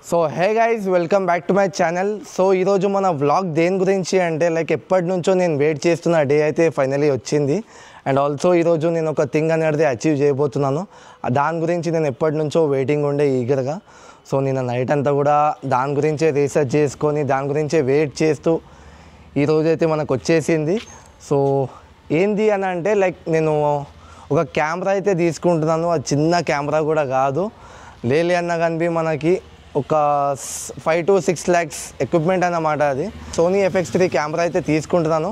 So hey guys welcome back to my channel. So ఈరోజు మన vlog దేని గురించి అంటే లైక్ ఎప్పటి నుంచో నేను వెయిట్ చేస్తున్న డే అయితే ఫైనలీ వచ్చింది. అండ్ ఆల్సో ఈరోజు నేను ఒక థింగ్ అనేది అచీవ్ చేయబోతున్నాను. దాని గురించి నేను ఎప్పటి నుంచో వెయిటింగ్ ఉండే ఈగర్గా. సో నేను నైట్ అంతా కూడా దాని గురించే రీసెర్చ్ చేసుకొని దాని గురించే వెయిట్ చేస్తూ ఈరోజైతే మనకు వచ్చేసింది. సో ఏంది అని అంటే లైక్ నేను ఒక కెమెరా అయితే తీసుకుంటున్నాను. అది చిన్న కెమెరా కూడా కాదు, లేలే అన్న కానీ మనకి ఒక 5 to 6 lakhs ఎక్విప్మెంట్ అన్నమాట. అది సోనీ FX3 కెమెరా అయితే తీసుకుంటున్నాను.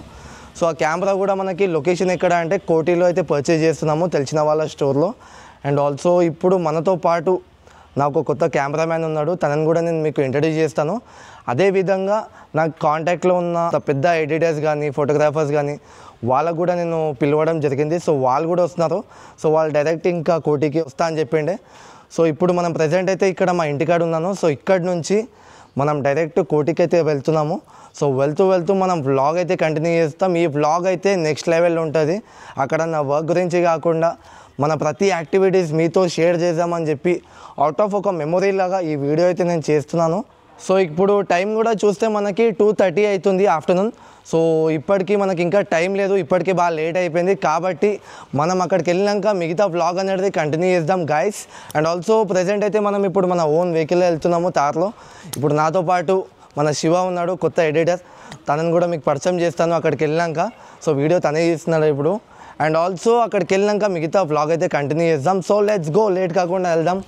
సో ఆ కెమెరా కూడా మనకి లొకేషన్ ఎక్కడ అంటే కోటిలో అయితే పర్చేజ్ చేస్తున్నాము, తెలిసిన వాళ్ళ స్టోర్లో. అండ్ ఆల్సో ఇప్పుడు మనతో పాటు నాకు కొత్త కెమెరామ్యాన్ ఉన్నాడు, తనని కూడా నేను మీకు ఇంట్రడ్యూస్ చేస్తాను. అదేవిధంగా నాకు కాంటాక్ట్లో ఉన్న పెద్ద ఎడిటర్స్ కానీ ఫోటోగ్రాఫర్స్ కానీ వాళ్ళకు కూడా నేను పిలవడం జరిగింది. సో వాళ్ళు కూడా వస్తున్నారు. సో వాళ్ళు డైరెక్ట్ ఇంకా కోటికి వస్తా అని చెప్పిండే. సో ఇప్పుడు మనం ప్రజెంట్ అయితే ఇక్కడ మా ఇంటికాడ ఉన్నాను. సో ఇక్కడి నుంచి మనం డైరెక్ట్ కోటికి అయితే వెళ్తున్నాము. సో వెళ్తూ మనం వ్లాగ్ అయితే కంటిన్యూ చేస్తాం. ఈ వ్లాగ్ అయితే నెక్స్ట్ లెవెల్ ఉంటుంది. అక్కడ నా వర్క్ గురించి కాకుండా మన ప్రతి యాక్టివిటీస్ మీతో షేర్ చేద్దామని చెప్పి అవుట్ ఆఫ్ ఒక మెమొరీ లాగా ఈ వీడియో అయితే నేను చేస్తున్నాను. సో ఇప్పుడు టైం కూడా చూస్తే మనకి 2:30 అవుతుంది ఆఫ్టర్నూన్. సో ఇప్పటికీ మనకి ఇంకా టైం లేదు, ఇప్పటికీ బాగా లేట్ అయిపోయింది. కాబట్టి మనం అక్కడికి వెళ్ళినాక మిగతా వ్లాగ్ అనేది కంటిన్యూ చేద్దాం గైస్. అండ్ ఆల్సో ప్రజెంట్ అయితే మనం ఇప్పుడు మన ఓన్ వెహికల్లో వెళ్తున్నాము, తార్లో. ఇప్పుడు నాతో పాటు మన శివ ఉన్నాడు, కొత్త ఎడిటర్. తనని కూడా మీకు పరిచయం చేస్తాను అక్కడికి వెళ్ళినాక. సో వీడియో తనే తీస్తున్నాడు ఇప్పుడు. అండ్ ఆల్సో అక్కడికి వెళ్ళినాక మిగతా వ్లాగ్ అయితే కంటిన్యూ చేద్దాం. సో లెట్స్ గో, లేట్ కాకుండా వెళ్దాం.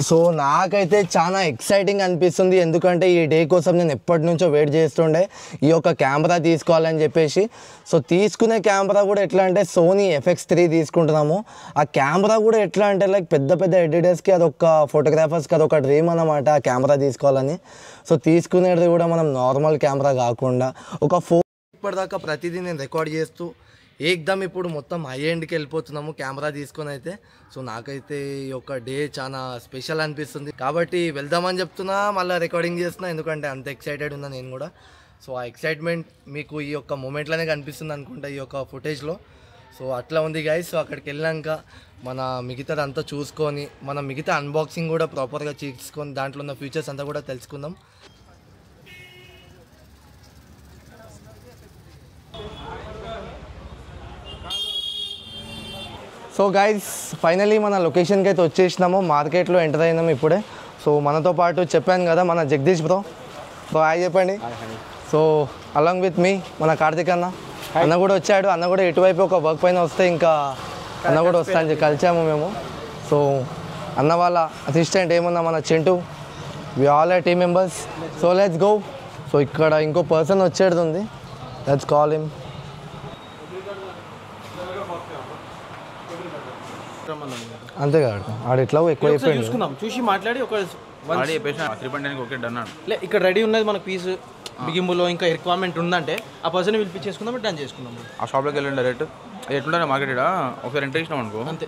సో నాకైతే చాలా ఎక్సైటింగ్ అనిపిస్తుంది, ఎందుకంటే ఈ డే కోసం నేను ఎప్పటి నుంచో వెయిట్ చేస్తుండే ఈ యొక్క కెమెరా తీసుకోవాలని చెప్పేసి. సో తీసుకునే కెమెరా కూడా ఎట్లా అంటే సోనీ FX3 తీసుకుంటున్నాము. ఆ కెమెరా కూడా ఎట్లా అంటే లైక్ పెద్ద ఎడిటర్స్కి అదొక ఫోటోగ్రాఫర్స్కి అదొక డ్రీమ్ అన్నమాట, ఆ కెమెరా తీసుకోవాలని. సో తీసుకునేది కూడా మనం నార్మల్ కెమెరా కాకుండా ఒక ఇప్పటిదాకా ప్రతిదీ నేను రికార్డ్ చేస్తూ ఏకదమ్ ఇప్పుడు మొత్తం హై ఎండ్కి వెళ్ళిపోతున్నాము కెమెరా తీసుకొని అయితే. సో నాకైతే ఈ యొక్క డే చాలా స్పెషల్ అనిపిస్తుంది, కాబట్టి వెళ్దామని చెప్తున్నా, మళ్ళీ రికార్డింగ్ చేస్తున్నా, ఎందుకంటే అంత ఎక్సైటెడ్ ఉన్నా నేను కూడా. సో ఆ ఎక్సైట్మెంట్ మీకు ఈ యొక్క మూమెంట్లోనే కనిపిస్తుంది అనుకుంటా, ఈ యొక్క ఫుటేజ్లో. సో అట్లా ఉంది గైస్. సో అక్కడికి వెళ్ళాక మన మిగతాది అంతా చూసుకొని మనం మిగతా అన్బాక్సింగ్ కూడా ప్రాపర్గా చేసుకొని దాంట్లో ఉన్న ఫీచర్స్ అంతా కూడా తెలుసుకుందాం. సో గైస్ ఫైనలీ మన లొకేషన్కి అయితే వచ్చేసినాము, మార్కెట్లో ఎంటర్ అయినాము ఇప్పుడే. సో మనతో పాటు చెప్పాను కదా మన జగదీష్ బ్రో. సో హాయ్ చెప్పండి. సో అలాంగ్ విత్ మీ మన కార్తిక్ అన్న కూడా వచ్చాడు. అన్న కూడా ఇటువైపు ఒక వర్క్ పైన వస్తే ఇంకా అన్న కూడా వస్తా అని కలిసాము మేము. సో అన్న వాళ్ళ అసిస్టెంట్ ఏమన్నా మన Chintu, we all are team members. So let's go. So ఇక్కడ ఇంకో పర్సన్ వచ్చేది ఉంది, లెట్స్ కాల్ హిమ్. అంతేకాదు ఆడు ఎట్లా ఎక్కువ చూసుకుందాం, చూసి మాట్లాడి ఒక ఇక్కడ రెడీ ఉన్నది మనకు పీస్ బిగింపులో ఇంకా రిక్వైర్మెంట్ ఉందంటే ఆ పర్సన్ పిలిపించేసుకుందాం, డన్ చేసుకుందాం. ఆ షాప్లోకి వెళ్ళండి డైరెక్ట్. ఎట్లుంటే మార్కెట్ ఒకసారి ఎంటర్ చేసినాం అనుకో, అంతే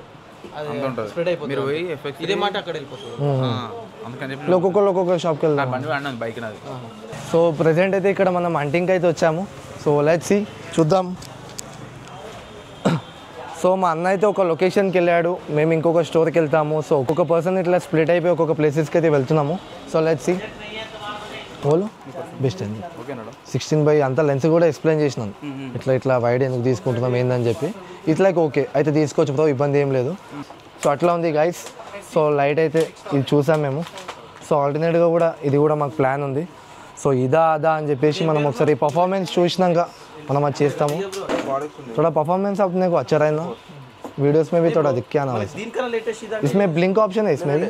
స్ప్రెడ్ అయిపోతుంది. మీరు పోయి ఇదే మాట అక్కడ వెళ్ళిపోతుంది. అందుకని ఒక్కొక్క షాప్కి వెళ్దాం. బండి వాడినా బైక్ నాది. సో ప్రజెంట్ అయితే ఇక్కడ మనం హంటింగ్కి అయితే వచ్చాము. సో లెట్స్ సీ, చూద్దాం. సో మా అన్న అయితే ఒక లొకేషన్కి వెళ్ళాడు, మేము ఇంకొక స్టోర్కి వెళ్తాము. సో ఒక్కొక్క పర్సన్ ఇట్లా స్ప్లిట్ అయిపోయి ఒక్కొక్క ప్లేసెస్కి అయితే వెళ్తున్నాము. So let's see. ఓలో బెస్ట్ అండి. 16 అంతా లెన్స్ కూడా ఎక్స్ప్లెయిన్ చేసినాను, ఇట్లా వైడ్ ఎందుకు తీసుకుంటున్నాం ఏందని చెప్పి. ఇట్లా ఓకే అయితే తీసుకోవచ్చు బ్రో, ఇబ్బంది ఏం లేదు. సో అట్లా ఉంది గైస్. సో లైట్ అయితే ఇది చూసాం మేము. సో ఆల్టర్నేట్గా కూడా ఇది కూడా మాకు ప్లాన్ ఉంది. సో ఇదా అదా అని చెప్పేసి మనం ఒకసారి పర్ఫార్మెన్స్ చూసినాక మనం అది చేస్తాము. थोड़ा परफॉर्मेंस अपने को अच्छा रहना, वीडियोस में भी थोड़ा दिख के आना वैसे. इसमें ब्लिंक ऑप्शन है, इसमें भी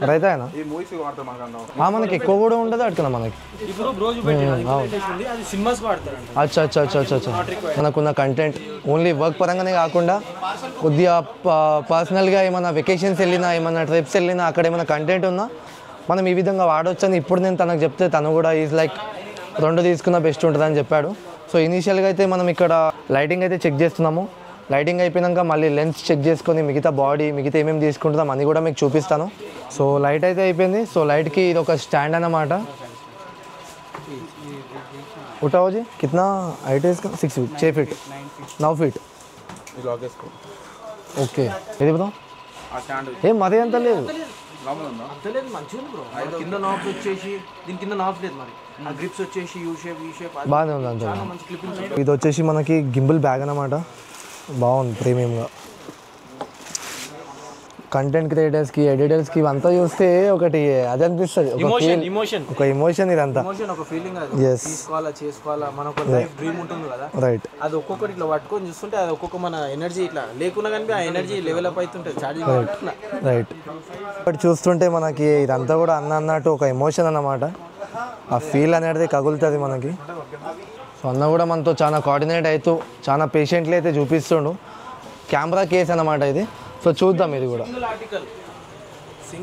रहता है ना. हाँ మనకి ఎక్కువ కూడా ఉండదు అట్లా మనకి. అచ్చా మనకున్న కంటెంట్ ఓన్లీ వర్క్ పరంగానే కాకుండా కొద్దిగా పర్సనల్గా ఏమైనా వెకేషన్స్ వెళ్ళినా ఏమైనా ట్రిప్స్ వెళ్ళినా అక్కడ ఏమైనా కంటెంట్ ఉన్నా మనం ఈ విధంగా వాడవచ్చు అని ఇప్పుడు నేను తనకు చెప్తే తను కూడా ఈజ్ లైక్ 2 తీసుకున్న బెస్ట్ ఉంటుందని చెప్పాడు. సో ఇనీషియల్గా అయితే మనం ఇక్కడ లైటింగ్ అయితే చెక్ చేస్తున్నాము. లైటింగ్ అయిపోయాక మళ్ళీ లెన్స్ చెక్ చేసుకొని మిగతా బాడీ మిగతా ఏమేమి తీసుకుంటాం అని కూడా మీకు చూపిస్తాను. సో లైట్ అయితే అయిపోయింది. సో లైట్కి ఇది ఒక స్టాండ్ అన్నమాట. उठाओ जी, कितना हाइट है इसका? 6 फीट 9 फीट. ఓకే ఇది బ్రో ఆ స్టాండ్ ఏం మరీ అంత లేదు. లోపల ఉందా? అంతలేదు మంచిగా ఉంది బ్రో. కింద నాబ్స్ వచ్చేసి దీని కింద నాబ్స్ లేదు మరి. ఆ గ్రిప్స్ వచ్చేసి యూ షేప్ ఈ షేప్ బాగానే ఉంది అంత. చాలా మంచి క్లిప్పింగ్స్. ఇది వచ్చేసి మనకి గింబుల్ బ్యాగ్ అన్నమాట. బాగుంది ప్రీమియంగా. కంటెంట్ క్రియేటర్స్కి ఎడిటర్స్కి ఇవంతా చూస్తే ఒకటి అది అనిపిస్తుంది, ఒక ఎమోషన్ ఇదంతా. ఒక ఫీలింగ్ ఎస్ చేసుకోవాలా మన ఒక లైఫ్ డ్రీమ్ ఉంటుంది కదా. రైట్. అది ఒక్కొక్కటి ఇట్లా పట్టుకొని చూస్తుంటే అది ఒక్కొక్క మన ఎనర్జీ ఇట్లా లేకున్నా కానీ ఆ ఎనర్జీ లెవెల్ అప్ అవుతుంటుంది ఛార్జింగ్. రైట్. బట్ చూస్తుంటే మనకి ఇదంతా కూడా అన్నట్టు ఒక ఎమోషన్ అన్నమాట. ఆ ఫీల్ అనేది కగులుతుంది మనకి. సో అన్న కూడా మనతో చాలా కోఆర్డినేట్ అవుతూ చాలా పేషెంట్లీ అయితే చూపిస్తుండు. కెమెరా కేస్ అన్నమాట ఇది. సో చూద్దాం ఇది కూడా.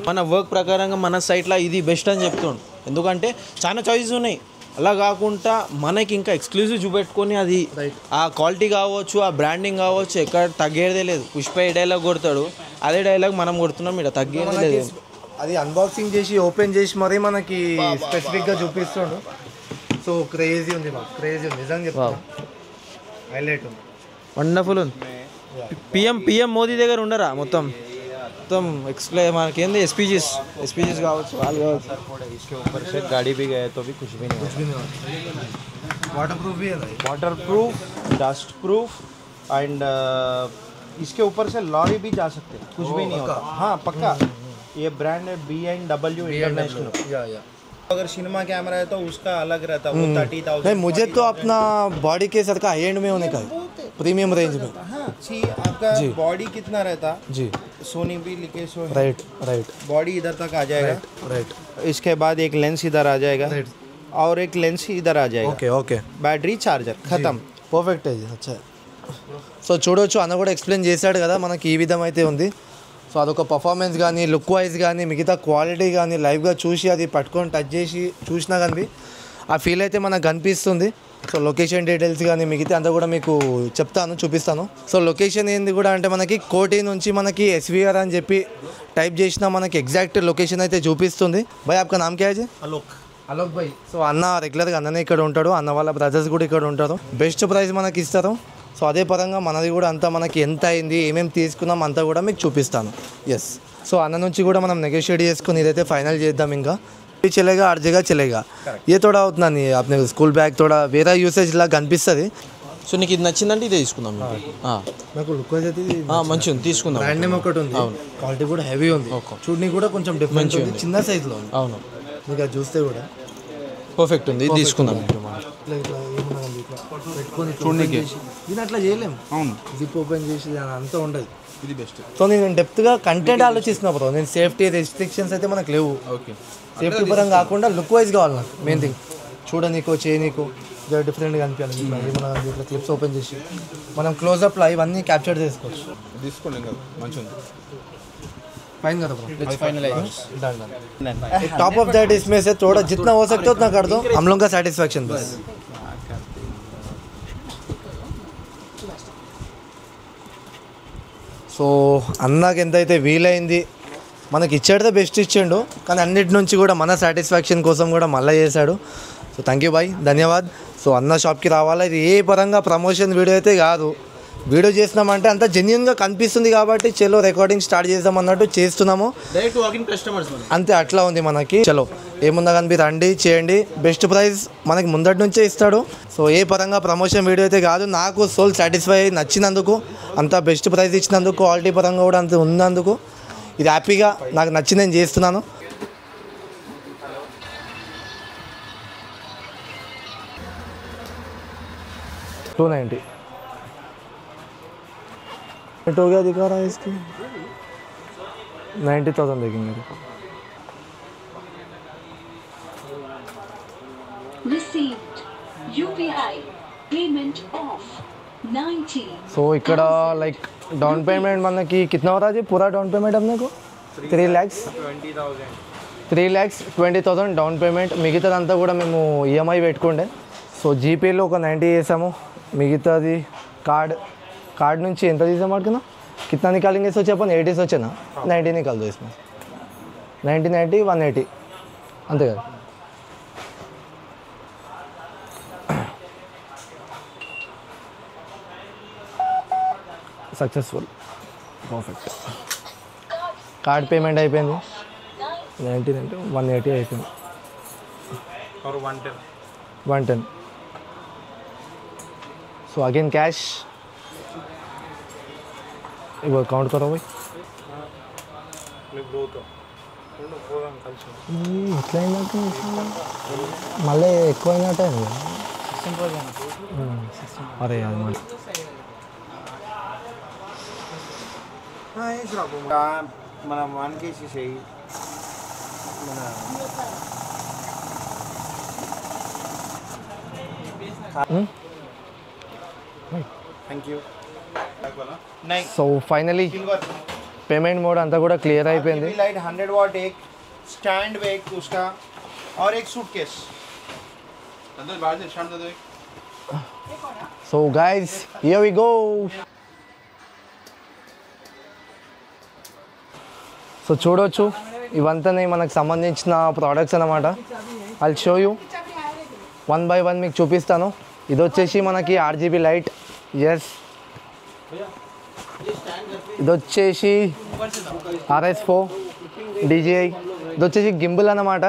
మన వర్క్ ప్రకారంగా మన సైట్లో ఇది బెస్ట్ అని చెప్తుండు. ఎందుకంటే చాలా చాయిసెస్ ఉన్నాయి. అలా కాకుండా మనకి ఇంకా ఎక్స్క్లూజివ్ చూపెట్టుకొని అది ఆ క్వాలిటీ కావచ్చు, ఆ బ్రాండింగ్ కావచ్చు, ఎక్కడ తగ్గేదే లేదు. పుష్ప ఏ డైలాగ్ కొడతాడు అదే డైలాగ్ మనం కొడుతున్నాం, ఇక్కడ తగ్గేదే లేదు. అది అన్బాక్సింగ్ చేసి ఓపెన్ చేసి మరీ మనకి స్పెసిఫిక్గా చూపిస్తుండు. సో క్రేజీ ఉంది మాకు, క్రేజీ ఉంది నిజంగా చెప్తాను. హైలైట్ ఉంది, వండర్ఫుల్ ఉంది. పిఎం మోదీ దగ్గర ఉండరా మొత్తం एक्सप्लेन మనకేంది एसपीजीस కావచ్చు వాళ్ళు కావచ్చు. इसके ऊपर से गाड़ी भी गए तो भी कुछ भी नहीं होगा. वाटरप्रूफ भी है, water proof, dust proof and इसके ऊपर से लॉरी भी जा सकते हैं, कुछ भी नहीं होता. हाँ पक्का. ये ब्रांड है BMW इंटरनेशनल. अगर सिनेमा कैमरा है तो उसका अलग रहता है, वो 30,000. नहीं मुझे तो अपना बॉडी के सर का हाई एंड में होने का है, प्रीमियम रेंज में. हाँ सी आपका बॉडी कितना रहता जी. सोनी भी लिखे सो है. राइट. बॉडी इधर तक आ जाएगा. राइट. इसके बाद एक लेंस इधर आ जाएगा और एक लेंस इधर आ जाएगा. ఓకే. बैटरी चार्जर खत्म. పర్ఫెక్ట్ అది. అచ్చా. సో చూడవచ్చు అన్న కూడా ఎక్స్ప్లెయిన్ చేశాడు కదా మనకి ఈ విధం అయితే ఉంది. సో అదొక పర్ఫార్మెన్స్ కానీ లుక్ వైజ్ కానీ మిగతా క్వాలిటీ కానీ లైవ్గా చూసి అది పట్టుకొని టచ్ చేసి చూసినా కానీ ఆ ఫీల్ అయితే మనకు కనిపిస్తుంది. సో లొకేషన్ డీటెయిల్స్ కానీ మిగతా అంతా కూడా మీకు చెప్తాను, చూపిస్తాను. సో లొకేషన్ ఏంది కూడా అంటే మనకి కోటి నుంచి మనకి ఎస్వీఆర్ అని చెప్పి టైప్ చేసినా మనకి ఎగ్జాక్ట్ లొకేషన్ అయితే చూపిస్తుంది. భయ్ ఆప్కా నామ్ క్యా హై? అలోక్ భాయ్. సో అన్న రెగ్యులర్గా అన్ననే ఇక్కడ ఉంటాడు, అన్న వాళ్ళ బ్రదర్స్ కూడా ఇక్కడ ఉంటారు. బెస్ట్ ప్రైస్ మనకి ఇస్తారు. సో అదే పరంగా మనది కూడా అంతా మనకి ఎంత అయింది, ఏమేమి తీసుకున్నాం అంతా కూడా మీకు చూపిస్తాను. ఎస్. సో అన్న నుంచి కూడా మనం నెగోషియేట్ చేసుకుని ఇదైతే ఫైనల్ చేద్దాం. ఇంకా ये चलेगा हर जगह चलेगा. ये थोड़ा उतना नहीं है, अपने स्कूल बैग थोड़ा వేరే యూసేజ్ లాగా కనిపిస్తుంది. సో నీకు ఇది నచ్చిందంటే ఇదే తీసుకుందాం. నాకు లుక్ వైజ్ అయితే మంచిగా ఉంది, తీసుకుందాం. బ్రాండ్ నేమ్ ఒకటి ఉంది, క్వాలిటీ కూడా హెవీ ఉంది, చూడని కూడా కొంచెం డిఫరెంట్ ఉంది, చిన్న సైజులో ఉంది. అవును, మీకు అది చూస్తే కూడా పర్ఫెక్ట్ ఉంది, ఇది తీసుకుందాం. పెట్టుకొని చూడడానికి దీని అట్లా చేయలేము. అవును, జిప్ ఓపెన్ చేసి అంతా ఉండదు. ఇది బెస్ట్. సో నేను డెప్త్గా కంటెంట్ ఆలోచిస్తున్నా బ్రో. నేను సేఫ్టీ రెస్ట్రిక్షన్స్ అయితే మనకు లేవు. ఓకే, సేఫ్టీ పరంగా కాకుండా లుక్ వైజ్ కావాలి నాకు. మెయిన్ థింగ్ చూడనీకో చేయనీకో జర డిఫరెంట్గా అనిపించాలి. ఏమన్నా ఇట్లా క్లిప్స్ ఓపెన్ చేసి మనం క్లోజ్అప్లో ఇవన్నీ క్యాప్చర్ చేసుకోవచ్చు. తీసుకోండి కదా, మంచిగా ఉంది. फाइन करो bro, Let's finalize. Done. Top of that इसमें से थोड़ा जितना हो सकता है उतना कर दो, हम लोग का सेटिस्फैक्शन बस. సో అన్నకి ఎంతైతే వీలైంది మనకి ఇచ్చాడితే బెస్ట్ ఇచ్చిండు, కానీ అన్నిటి నుంచి కూడా మన సాటిస్ఫాక్షన్ కోసం కూడా మళ్ళీ చేశాడు. సో థ్యాంక్ యూ బాయ్, ధన్యవాద్. సో అన్న షాప్కి రావాలా. ఇది ఏ పరంగా ప్రమోషన్ వీడియో అయితే కాదు. వీడియో చేసినామంటే అంత జెన్యున్గా కనిపిస్తుంది కాబట్టి చలో రికార్డింగ్ స్టార్ట్ చేద్దాం అన్నట్టు చేస్తున్నాము. డైరెక్ట్ వాకింగ్ కస్టమర్స్ అంతే, అట్లా ఉంది మనకి. చలో ఏముందా కానీ మీరు రండి, చేయండి. బెస్ట్ ప్రైస్ మనకి ముందటి నుంచే ఇస్తాడు. సో ఏ పరంగా ప్రమోషన్ వీడియో అయితే కాదు. నాకు సోల్ సాటిస్ఫై నచ్చినందుకు, అంత బెస్ట్ ప్రైస్ ఇచ్చినందుకు, క్వాలిటీ పరంగా కూడా అంత ఉన్నందుకు ఇది హ్యాపీగా నాకు నచ్చి నేను చేస్తున్నాను. $290 हो गया, दिखा रहा है इसकी 90,000 देखेंगे. Received. UPI. Payment of 90. So ఇక్కడ లైక్ డౌన్ పేమెంట్ మనకి కిतना हो रहा है जी पूरा डाउन पेमेंट अपने को? 3,20,000 డౌన్ పేమెంట్. మిగతాదంతా కూడా మేము ఈఎంఐ పెట్టుకుండే. సో జీపేలో ఒక 90 చేసాము. మిగతాది कार्ड నుంచి ఎంత తీసాం అడుగునా? कितना निकालेंगे सोचे अपन? 80 सोचे ना, 90 निकाल दो इसमें. 90, 180 అంతే కదా. सक्सेसफुल. పర్ఫెక్ట్. కార్డ్ పేమెంట్ అయిపోయింది. 19 అంటే 180 అయిపోయింది. और 110 110. So again cash. ఇగో కౌంట్ కరో భాయ్. ఎట్లా అయినట్టు మళ్ళీ ఎక్కువ అయినట్టే అరే అది మళ్ళీ మన వానికి చేయి thank you. So finally payment mode అంతా కూడా క్లియర్ అయిపోయింది. लाइट 100 वाट एक स्टैंड एक उसका और एक suitcase. So guys here we go. So చూడొచ్చు ఇవంతానే మనకు సంబంధించిన ప్రోడక్ట్స్ అన్నమాట. ఐ షో యూ 1 by 1 మీకు చూపిస్తాను. ఇది వచ్చేసి మనకి RGB లైట్. ఎస్, ఇది వచ్చేసి RS4 DJI. ఇది వచ్చేసి గింబుల్ అన్నమాట.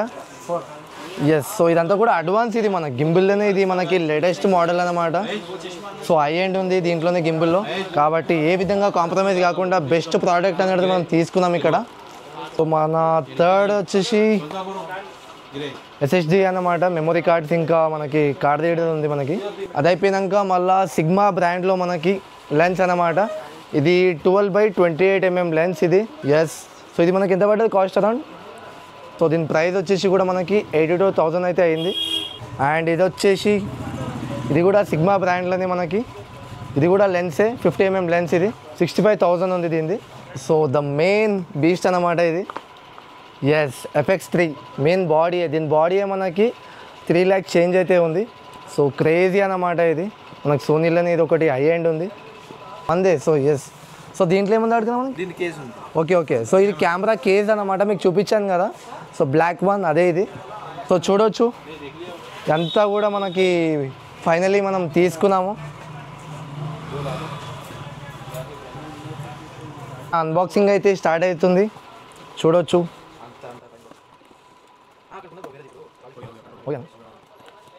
ఎస్, సో ఇదంతా కూడా అడ్వాన్స్. ఇది మన గింబుల్లోనే, ఇది మనకి లేటెస్ట్ మోడల్ అన్నమాట. సో హై ఎండ్ ఉంది దీంట్లోనే గింబుల్లో, కాబట్టి ఏ విధంగా కాంప్రమైజ్ కాకుండా బెస్ట్ ప్రోడక్ట్ అనేది మనం తీసుకున్నాం ఇక్కడ. సో మన థర్డ్ వచ్చేసి SSD అన్నమాట, మెమొరీ కార్డ్స్, ఇంకా మనకి కార్డ్ రీడర్ ఉంది మనకి. అది అయిపోయినాక మళ్ళీ సిగ్మా బ్రాండ్లో మనకి లెన్స్ అన్నమాట. ఇది 12x28mm లెన్స్ ఇది. ఎస్, సో ఇది మనకి ఎంత పడ్డది కాస్ట్ అరౌండ్. సో దీని ప్రైస్ వచ్చేసి కూడా మనకి 82,000 అయితే అయింది. అండ్ ఇది వచ్చేసి ఇది కూడా సిగ్మా బ్రాండ్లోనే మనకి, ఇది కూడా లెన్సే 50mm లెన్స్. ఇది 65,000 ఉంది దీనిది. సో ద మెయిన్ బీస్ట్ అన్నమాట ఇది. Yes, FX3 main body. దీని బాడీ మనకి 3 lakhs చేంజ్ అయితే ఉంది. సో క్రేజీ అన్నమాట ఇది. మనకి సోనీలోనే ఇది ఒకటి హై ఎండ్ ఉంది అందే. సో ఎస్, సో దీంట్లో ఏముంది అడుగుతున్నాం మనకి, దీని కేస్ ఉంది. ఓకే. సో ఇది కెమెరా కేస్ అన్నమాట, మీకు చూపించాను కదా. సో బ్లాక్ వన్ అదే ఇది. సో చూడవచ్చు అంతా కూడా మనకి ఫైనలీ మనం తీసుకున్నాము. అన్బాక్సింగ్ అయితే స్టార్ట్ అవుతుంది, చూడొచ్చు. Okay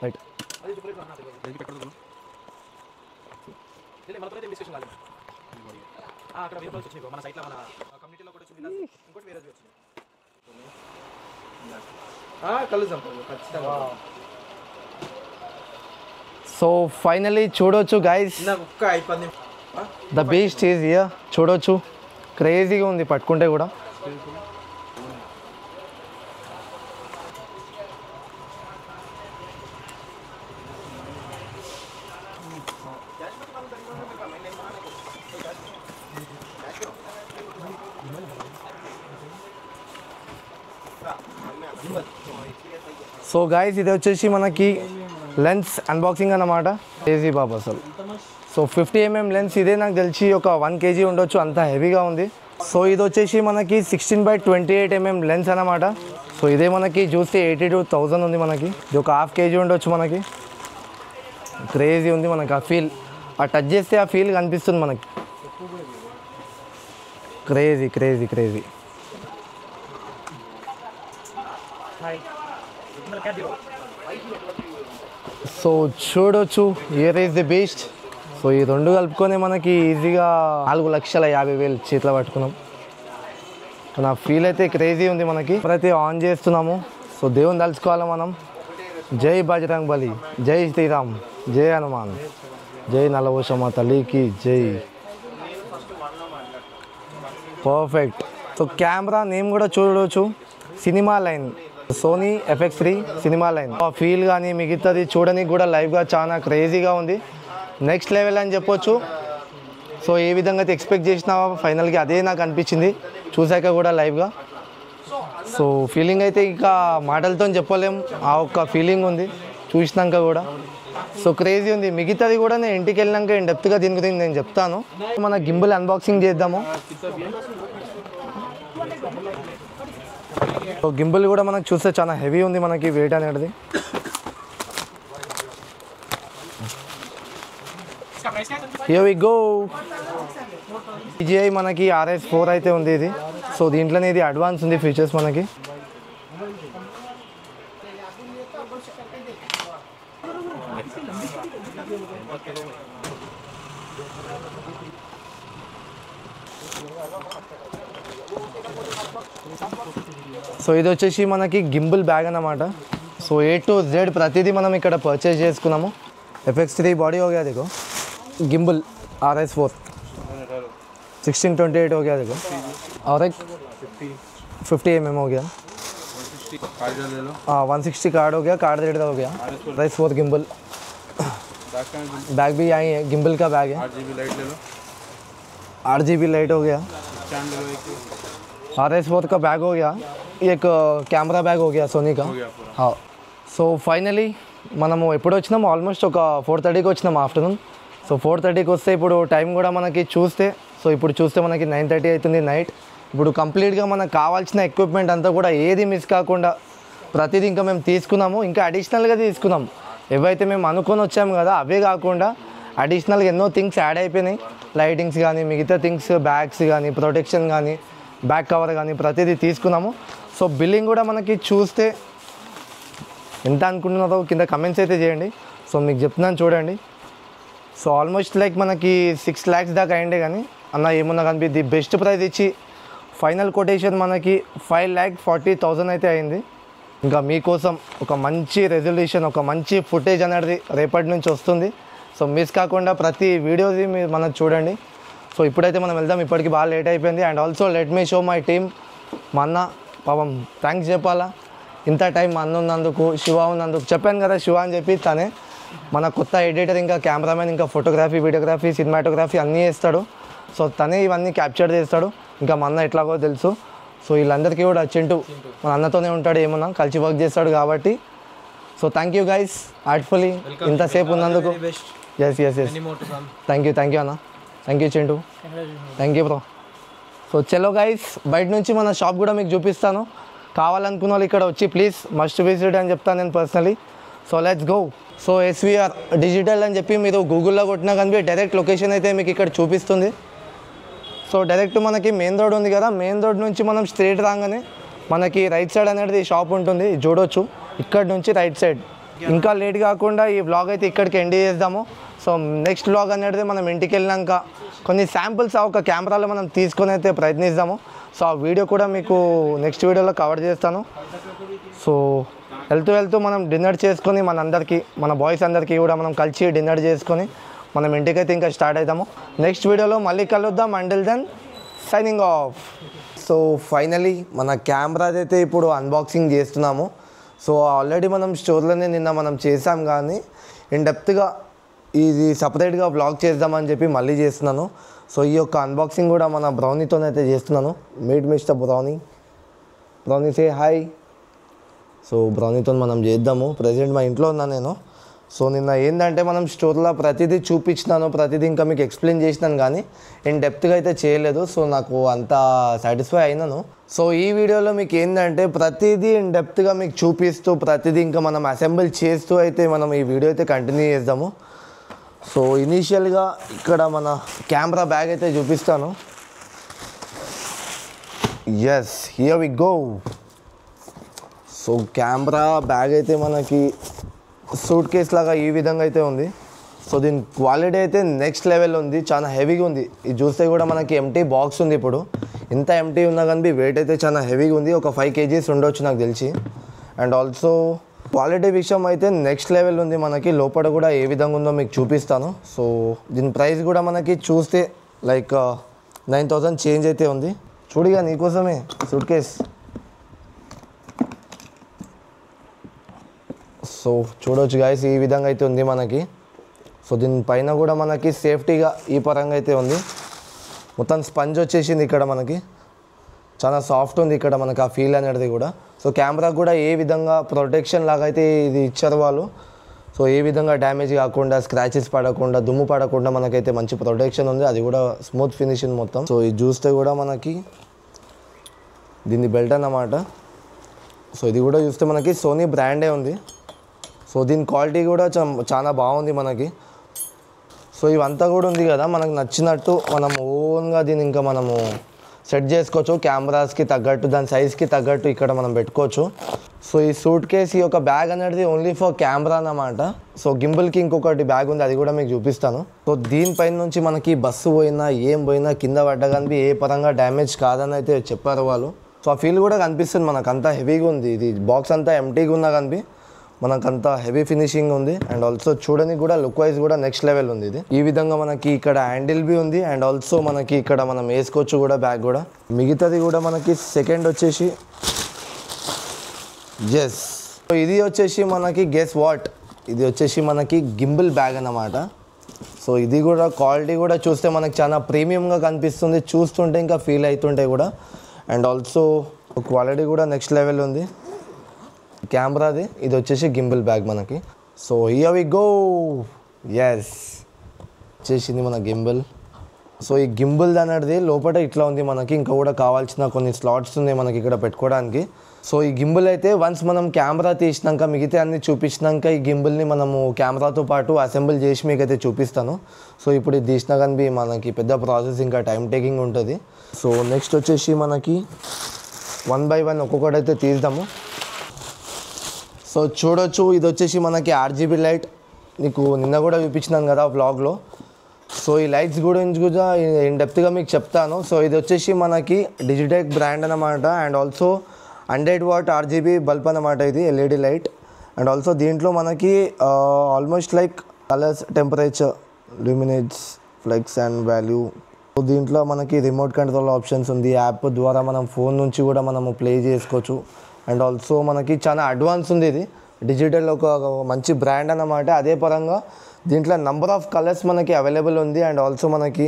right. సో ఫైనలీ చూడొచ్చు guys, the beast is here. చూడొచ్చు క్రేజీగా ఉంది పట్టుకుంటే కూడా. సో గైస్ ఇది వచ్చేసి మనకి లెన్స్ అన్బాక్సింగ్ అన్నమాట. క్రేజీ బాబు అసలు. సో 50mm లెన్స్, ఇదే నాకు తెలిసి ఒక 1 kg ఉండొచ్చు, అంత హెవీగా ఉంది. సో ఇది వచ్చేసి మనకి 16x28mm లెన్స్ అన్నమాట. సో ఇదే మనకి చూస్తే 82,000 ఉంది మనకి. ఇది ఒక 1/2 kg ఉండొచ్చు మనకి. క్రేజీ ఉంది మనకి. ఆ ఫీల్, ఆ టచ్ చేస్తే ఆ ఫీల్ కనిపిస్తుంది మనకి. Crazy crazy crazy. సో చూడొచ్చు here is the best. So ఈ రెండు కలుపుకొని మనకి ఈజీగా 4,50,000 చేతిలో పట్టుకున్నాం. నా ఫీల్ అయితే క్రేజీ ఉంది మనకి. ఇప్పుడైతే ఆన్ చేస్తున్నాము. సో దేవుని తలుచుకోవాలి మనం. జై బజరంగ్ బలి, జై శ్రీరామ్, జై హనుమాన్, జై నలవోషమ్మ తల్లికి జై. పర్ఫెక్ట్. సో కెమెరా నేమ్ కూడా చూడవచ్చు, cinema line, Sony FX3 cinema line. ఆ ఫీల్ కానీ మిగతాది చూడడానికి కూడా లైవ్గా చాలా క్రేజీగా ఉంది. నెక్స్ట్ లెవెల్ అని చెప్పొచ్చు. సో ఏ విధంగా అయితే ఎక్స్పెక్ట్ చేసినావో ఫైనల్గా అదే నాకు అనిపించింది చూసాక కూడా లైవ్గా. సో ఫీలింగ్ అయితే ఇంకా మాటలతో చెప్పలేం, ఆ ఒక్క ఫీలింగ్ ఉంది చూసినాక కూడా. సో క్రేజీ ఉంది. మిగతాది కూడా నేను ఇంటికి వెళ్ళినాక డెప్త్గా దీని గురించి నేను చెప్తాను. మన గింబుల్ అన్బాక్సింగ్ చేద్దాము. సో గింబుల్ కూడా మనకు చూస్తే చాలా హెవీ ఉంది మనకి వెయిట్ అనేది. Here we go. DJI మనకి RS4 అయితే ఉంది ఇది. సో దీంట్లోనే ఇది అడ్వాన్స్ ఉంది ఫీచర్స్ మనకి. సో ఇది వచ్చేసి మనకి గింబుల్ బ్యాగ్ అన్నమాట. సో A to Z ప్రతిదీ మనం ఇక్కడ పర్చేస్ చేసుకున్నాము. FX3 बॉडी हो गया देखो, गिम्बल RS4 1628 हो गया देखो, और एक 50 mm हो गया, 160 कार्ड हो गया, कार्ड रेट हो गया, RS4 गिम्बल. बैग भी आई है, गिम्बल का बैग है, 8GB लाइट हो गया, RS4 का बैग हो गया, एक कैमरा बैग हो गया सोनी का. हाँ, సో ఫైనలీ మనము ఎప్పుడు వచ్చినాము, ఆల్మోస్ట్ ఒక 4:30కి వచ్చినాము ఆఫ్టర్నూన్. సో 4:30కి వస్తే ఇప్పుడు టైం కూడా మనకి చూస్తే, సో ఇప్పుడు చూస్తే మనకి 9:30 అవుతుంది నైట్. ఇప్పుడు కంప్లీట్గా మనకు కావాల్సిన ఎక్విప్మెంట్ అంతా కూడా ఏది మిస్ కాకుండా ప్రతిదీ ఇంకా మేము తీసుకున్నాము. ఇంకా అడిషనల్గా తీసుకున్నాం, ఏవైతే మేము అనుకొని వచ్చాము కదా అవే కాకుండా అడిషనల్గా ఎన్నో థింగ్స్ యాడ్ అయిపోయినాయి. లైటింగ్స్ కానీ మిగతా థింగ్స్, బ్యాగ్స్ కానీ, ప్రొటెక్షన్ కానీ, బ్యాక్ కవర్ కానీ ప్రతిదీ తీసుకున్నాము. సో బిల్లింగ్ కూడా మనకి చూస్తే ఎంత అనుకుంటున్నారో కింద కమెంట్స్ అయితే చేయండి. సో మీకు చెప్తున్నాను చూడండి. సో ఆల్మోస్ట్ లైక్ మనకి 6 lakhs దాకా అయిండే, కానీ అన్న ఏమన్నా కనిపి ది బెస్ట్ ప్రైస్ ఇచ్చి ఫైనల్ కొటేషన్ మనకి 5,40,000 అయితే అయింది. ఇంకా మీకోసం ఒక మంచి రెజల్యూషన్, ఒక మంచి ఫుటేజ్ అనేది రేపటి నుంచి వస్తుంది. సో మిస్ కాకుండా ప్రతి వీడియోది మీరు మనకు చూడండి. సో ఇప్పుడైతే మనం వెళ్దాం, ఇప్పటికి బాగా లేట్ అయిపోయింది. And also let me show my team. మా అన్న పాపం థ్యాంక్స్ చెప్పాలా, ఇంత టైం మా అన్న ఉన్నందుకు, శివ ఉన్నందుకు. చెప్పాను కదా శివ అని చెప్పి, తనే మన కొత్త ఎడిటర్, ఇంకా కెమెరామెన్, ఇంకా ఫోటోగ్రఫీ, వీడియోగ్రఫీ, సినిమాటోగ్రఫీ అన్నీ చేస్తాడు. సో తనే ఇవన్నీ క్యాప్చర్ చేస్తాడు. ఇంకా మా అన్న ఎట్లాగో తెలుసు. సో వీళ్ళందరికీ కూడా చింటూ మన అన్నతోనే ఉంటాడు, ఏమన్నా కలిసి వర్క్ చేస్తాడు కాబట్టి. So thank you guys heartfully ఇంతసేపు ఉన్నందుకు. ఎస్ థ్యాంక్ యూ అన్న, thank you Chintu, thank you bro. So చలో గైస్, బయట నుంచి మన షాప్ కూడా మీకు చూపిస్తాను. కావాలనుకున్న వాళ్ళు ఇక్కడ వచ్చి ప్లీజ్ మస్ట్ విజిట్ అని చెప్తాను నేను personally. So let's go. So SVR digital అని చెప్పి మీరు గూగుల్లో కొట్టినా కానీ డైరెక్ట్ లొకేషన్ అయితే మీకు ఇక్కడ చూపిస్తుంది. సో డైరెక్ట్ మనకి మెయిన్ రోడ్ ఉంది కదా, మెయిన్ రోడ్ నుంచి మనం స్ట్రైట్ రాగానే మనకి రైట్ సైడ్ అనేది షాప్ ఉంటుంది, చూడొచ్చు. ఇక్కడ నుంచి రైట్ సైడ్. ఇంకా లేట్ కాకుండా ఈ వ్లాగ్ అయితే ఇక్కడికి ఎండ్ చేద్దాము. సో నెక్స్ట్ వ్లాగ్ అనేది మనం ఇంటికి వెళ్ళినాక కొన్ని శాంపుల్స్ ఒక కెమెరాలో మనం తీసుకొని అయితే ప్రయత్నిస్తాము. సో ఆ వీడియో కూడా మీకు నెక్స్ట్ వీడియోలో కవర్ చేస్తాను. సో వెళ్తూ మనం డిన్నర్ చేసుకొని మన బాయ్స్ అందరికీ కూడా మనం కలిసి డిన్నర్ చేసుకొని మనం ఇంటికైతే ఇంకా స్టార్ట్ అవుతాము. నెక్స్ట్ వీడియోలో మళ్ళీ కలుద్దాం. Until then signing off. So finally మన కెమెరాది అయితే ఇప్పుడు అన్బాక్సింగ్ చేస్తున్నాము. సో ఆల్రెడీ మనం స్టోర్లోనే నిన్న మనం చేసాం, కానీ ఇన్ డెప్త్గా ఇది సపరేట్గా వ్లాగ్ చేద్దామని చెప్పి మళ్ళీ చేస్తున్నాను. సో ఈ యొక్క అన్బాక్సింగ్ కూడా మన బ్రౌనీతోనైతే చేస్తున్నాను. Meet mister Brownie say hi. So బ్రౌనీతో మనం చేద్దాము. ప్రజెంట్ మా ఇంట్లో ఉన్నా నేను. సో నిన్న ఏంటంటే మనం స్టోర్లో ప్రతిదీ చూపించినాను, ప్రతిదీ ఇంకా మీకు ఎక్స్ప్లెయిన్ చేసినాను, కానీ ఇన్ డెప్త్గా అయితే చేయలేదు. సో నాకు అంత సాటిస్ఫై అయినాను. సో ఈ వీడియోలో మీకు ఏంటంటే ప్రతిదీ ఇన్ డెప్త్గా మీకు చూపిస్తూ ప్రతిదీ ఇంకా మనం అసెంబుల్ చేస్తూ అయితే మనం ఈ వీడియో అయితే కంటిన్యూ చేద్దాము. సో ఇనీషియల్గా ఇక్కడ మన కెమెరా బ్యాగ్ అయితే చూపిస్తాను. Yes, here we go. So camera bag అయితే మనకి సూట్ కేస్ లాగా ఈ విధంగా అయితే ఉంది. సో దీని క్వాలిటీ అయితే నెక్స్ట్ లెవెల్ ఉంది, చాలా హెవీగా ఉంది. ఇది చూస్తే కూడా మనకి ఎంటీ బాక్స్ ఉంది. ఇప్పుడు ఇంత ఎంటీ ఉన్నా కానీ వెయిట్ అయితే చాలా హెవీగా ఉంది, ఒక 5 kgs ఉండొచ్చు నాకు తెలిసి. అండ్ ఆల్సో క్వాలిటీ విషయం అయితే నెక్స్ట్ లెవెల్ ఉంది. మనకి లోపల కూడా ఏ విధంగా ఉందో మీకు చూపిస్తాను. సో దీని ప్రైస్ కూడా మనకి చూస్తే లైక్ 9,000 చేంజ్ అయితే ఉంది. చూడిగా నీకోసమే సూట్ కేస్. సో చూడవచ్చు గాయస్, ఈ విధంగా అయితే ఉంది మనకి. సో దీనిపైన కూడా మనకి సేఫ్టీగా ఈ పరంగా అయితే ఉంది. మొత్తం స్పంజ్ వచ్చేసింది ఇక్కడ మనకి, చాలా సాఫ్ట్ ఉంది ఇక్కడ మనకి ఆ ఫీల్ అనేది కూడా. సో కెమెరా కూడా ఏ విధంగా ప్రొటెక్షన్ లాగా అయితే ఇది ఇచ్చారు వాళ్ళు. సో ఏ విధంగా డ్యామేజ్ కాకుండా, స్క్రాచెస్ పడకుండా, దుమ్ము పడకుండా మనకైతే మంచి ప్రొటెక్షన్ ఉంది. అది కూడా స్మూత్ ఫినిషింగ్ మొత్తం. సో ఇది చూస్తే కూడా మనకి దీన్ని బెల్ట్ అన్నమాట. సో ఇది కూడా చూస్తే మనకి సోనీ బ్రాండే ఉంది. సో దీని క్వాలిటీ కూడా చాలా బాగుంది మనకి. సో ఇవంతా కూడా ఉంది కదా, మనకు నచ్చినట్టు మనం ఓన్గా దీన్ని ఇంకా మనము సెట్ చేసుకోవచ్చు. కెమెరాస్కి తగ్గట్టు దాని సైజ్కి తగ్గట్టు ఇక్కడ మనం పెట్టుకోవచ్చు. సో ఈ సూట్ కేస్ ఈ యొక్క బ్యాగ్ అనేది ఓన్లీ ఫర్ కెమెరా అన్నమాట. సో గింబల్కి ఇంకొకటి బ్యాగ్ ఉంది, అది కూడా మీకు చూపిస్తాను. సో దీనిపైన నుంచి మనకి బస్సు పోయినా ఏం పోయినా కింద పడ్డా కానీ ఏ పరంగా డ్యామేజ్ కాదని అయితే చెప్పారు వాళ్ళు. సో ఆ ఫీల్ కూడా కనిపిస్తుంది, మనకు అంతా హెవీగా ఉంది. ఇది బాక్స్ అంతా ఎంటీగా ఉన్నా కనిపి మనకంతా హెవీ ఫినిషింగ్ ఉంది. అండ్ ఆల్సో చూడడానికి కూడా లుక్ వైజ్ కూడా నెక్స్ట్ లెవెల్ ఉంది. ఇది ఈ విధంగా మనకి ఇక్కడ హ్యాండిల్ బి ఉంది. అండ్ ఆల్సో మనకి ఇక్కడ మనం వేసుకోవచ్చు కూడా బ్యాగ్ కూడా. మిగతాది కూడా మనకి సెకండ్ వచ్చేసి సో ఇది వచ్చేసి మనకి గెస్ వాట్, ఇది వచ్చేసి మనకి గింబల్ బ్యాగ్ అన్నమాట. సో ఇది కూడా క్వాలిటీ కూడా చూస్తే మనకి చాలా ప్రీమియంగా కనిపిస్తుంది, చూస్తుంటే ఇంకా ఫీల్ అవుతుంటే కూడా. అండ్ ఆల్సో క్వాలిటీ కూడా నెక్స్ట్ లెవెల్ ఉంది. కెమెరాది ఇది వచ్చేసి గింబల్ బ్యాగ్ మనకి. So here we go. Yes వచ్చేసింది మన గింబల్. సో ఈ గింబల్ అనేది లోపల ఇట్లా ఉంది మనకి. ఇంకా కూడా కావాల్సిన కొన్ని స్లాట్స్ ఉన్నాయి మనకి ఇక్కడ పెట్టుకోవడానికి. సో ఈ గింబల్ అయితే వన్స్ మనం కెమెరా తీసినాక మిగతా అన్ని చూపించినాక ఈ గింబల్ని మనము కెమెరాతో పాటు అసెంబుల్ చేసి మీకు అయితే చూపిస్తాను. సో ఇప్పుడు ఇది తీసినా కానీ మనకి పెద్ద ప్రాసెస్, ఇంకా టైం టేకింగ్ ఉంటుంది. సో నెక్స్ట్ వచ్చేసి మనకి 1 by 1 ఒక్కొక్కటి అయితే తీద్దాము. సో చూడొచ్చు, ఇది వచ్చేసి మనకి RGB లైట్. నీకు నిన్న కూడా చూపించినాను కదా వ్లాగ్లో. సో ఈ లైట్స్ గురించి కూడా ఇన్ డెప్త్గా మీకు చెప్తాను. సో ఇది వచ్చేసి మనకి డిజిటెక్ బ్రాండ్ అన్నమాట. And also 100 watt RGB bulb అన్నమాట ఇది, LED లైట్. అండ్ ఆల్సో దీంట్లో మనకి almost like colours, temperature, luminance, flex and value. So దీంట్లో మనకి రిమోట్ కంట్రోల్ ఆప్షన్స్ ఉంది. యాప్ ద్వారా మనం ఫోన్ నుంచి కూడా మనము ప్లే చేసుకోవచ్చు. అండ్ ఆల్సో మనకి చాలా అడ్వాన్స్ ఉంది. ఇది డిజిటల్ ఒక మంచి బ్రాండ్ అన్నమాట. అదే పరంగా దీంట్లో నెంబర్ ఆఫ్ కలర్స్ మనకి అవైలబుల్ ఉంది. అండ్ ఆల్సో మనకి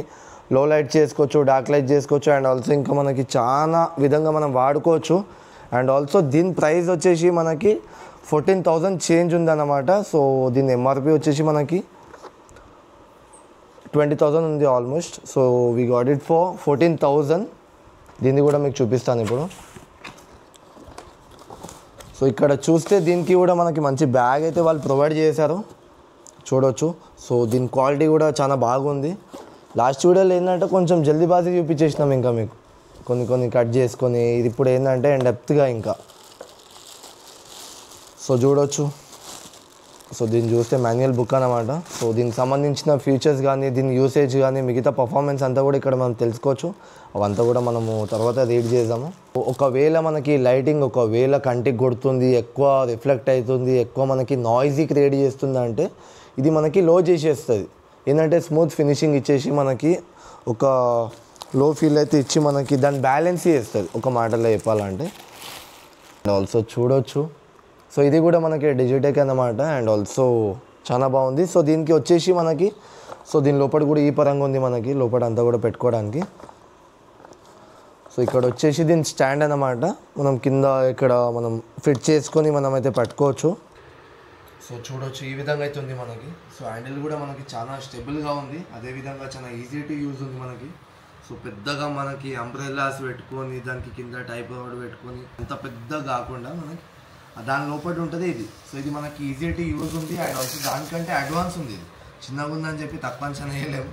లో లైట్ చేసుకోవచ్చు, డార్క్ లైట్ చేసుకోవచ్చు. అండ్ ఆల్సో ఇంకా మనకి చాలా విధంగా మనం వాడుకోవచ్చు. అండ్ ఆల్సో దీని ప్రైస్ వచ్చేసి మనకి 14,000 చేంజ్ ఉందన్నమాట. సో దీని MRP వచ్చేసి మనకి 20,000 ఉంది almost. So we got it for 14,000. దీన్ని కూడా మీకు చూపిస్తాను ఇప్పుడు. సో ఇక్కడ చూస్తే దీనికి కూడా మనకి మంచి బ్యాగ్ అయితే వాళ్ళు ప్రొవైడ్ చేశారు, చూడవచ్చు. సో దీని క్వాలిటీ కూడా చాలా బాగుంది. లాస్ట్ వీడియోలో ఏంటంటే కొంచెం జల్దీబాజీ చూపించేసినాం, ఇంకా మీకు కొన్ని కట్ చేసుకొని. ఇది ఇప్పుడు ఏంటంటే డెప్త్గా ఇంకా. సో చూడవచ్చు. సో దీన్ని చూస్తే మాన్యువల్ బుక్ అన్నమాట. సో దీనికి సంబంధించిన ఫీచర్స్ కానీ, దీని యూసేజ్ కానీ, మిగతా పర్ఫార్మెన్స్ అంతా కూడా ఇక్కడ మనం తెలుసుకోవచ్చు. అవంతా కూడా మనము తర్వాత రీడ్ చేద్దాము. ఒకవేళ మనకి లైటింగ్ ఒకవేళ కంటికి కొడుతుంది, ఎక్కువ రిఫ్లెక్ట్ అవుతుంది, ఎక్కువ మనకి నాయిజీ క్రియేట్ చేస్తుంది అంటే ఇది మనకి లో చేసేస్తుంది. ఏంటంటే స్మూత్ ఫినిషింగ్ ఇచ్చేసి మనకి ఒక లో ఫీల్ అయితే ఇచ్చి మనకి దాన్ని బ్యాలెన్స్ చేస్తుంది ఒక మాటలో చెప్పాలంటే. అండ్ ఆల్సో చూడవచ్చు. సో ఇది కూడా మనకి డిజిటెక్ అన్నమాట. అండ్ ఆల్సో చాలా బాగుంది. సో దీనికి వచ్చేసి మనకి దీని లోపల కూడా ఈ పరంగా ఉంది మనకి, లోపల అంతా కూడా పెట్టుకోవడానికి. సో ఇక్కడ వచ్చేసి దీని స్టాండ్ అన్నమాట. మనం కింద ఇక్కడ మనం ఫిట్ చేసుకొని మనం అయితే పెట్టుకోవచ్చు. సో చూడవచ్చు, ఈ విధంగా అయితే ఉంది మనకి. సో హ్యాండిల్ కూడా మనకి చాలా స్టేబుల్గా ఉంది. అదేవిధంగా చాలా ఈజీ టు యూజ్ ఉంది మనకి. సో పెద్దగా మనకి అంబ్రెల్లాస్ పెట్టుకొని దానికి కింద టైప్ రోడ్ పెట్టుకొని అంత పెద్దగా కాకుండా మనకి దాని లోపల ఉంటుంది ఇది. సో ఇది మనకి ఈజీ టు యూజ్ ఉంది. అండ్ ఆల్సో దానికంటే అడ్వాన్స్ ఉంది. ఇది చిన్నగా ఉందని చెప్పి తక్కువ అంచనా వేయలేము.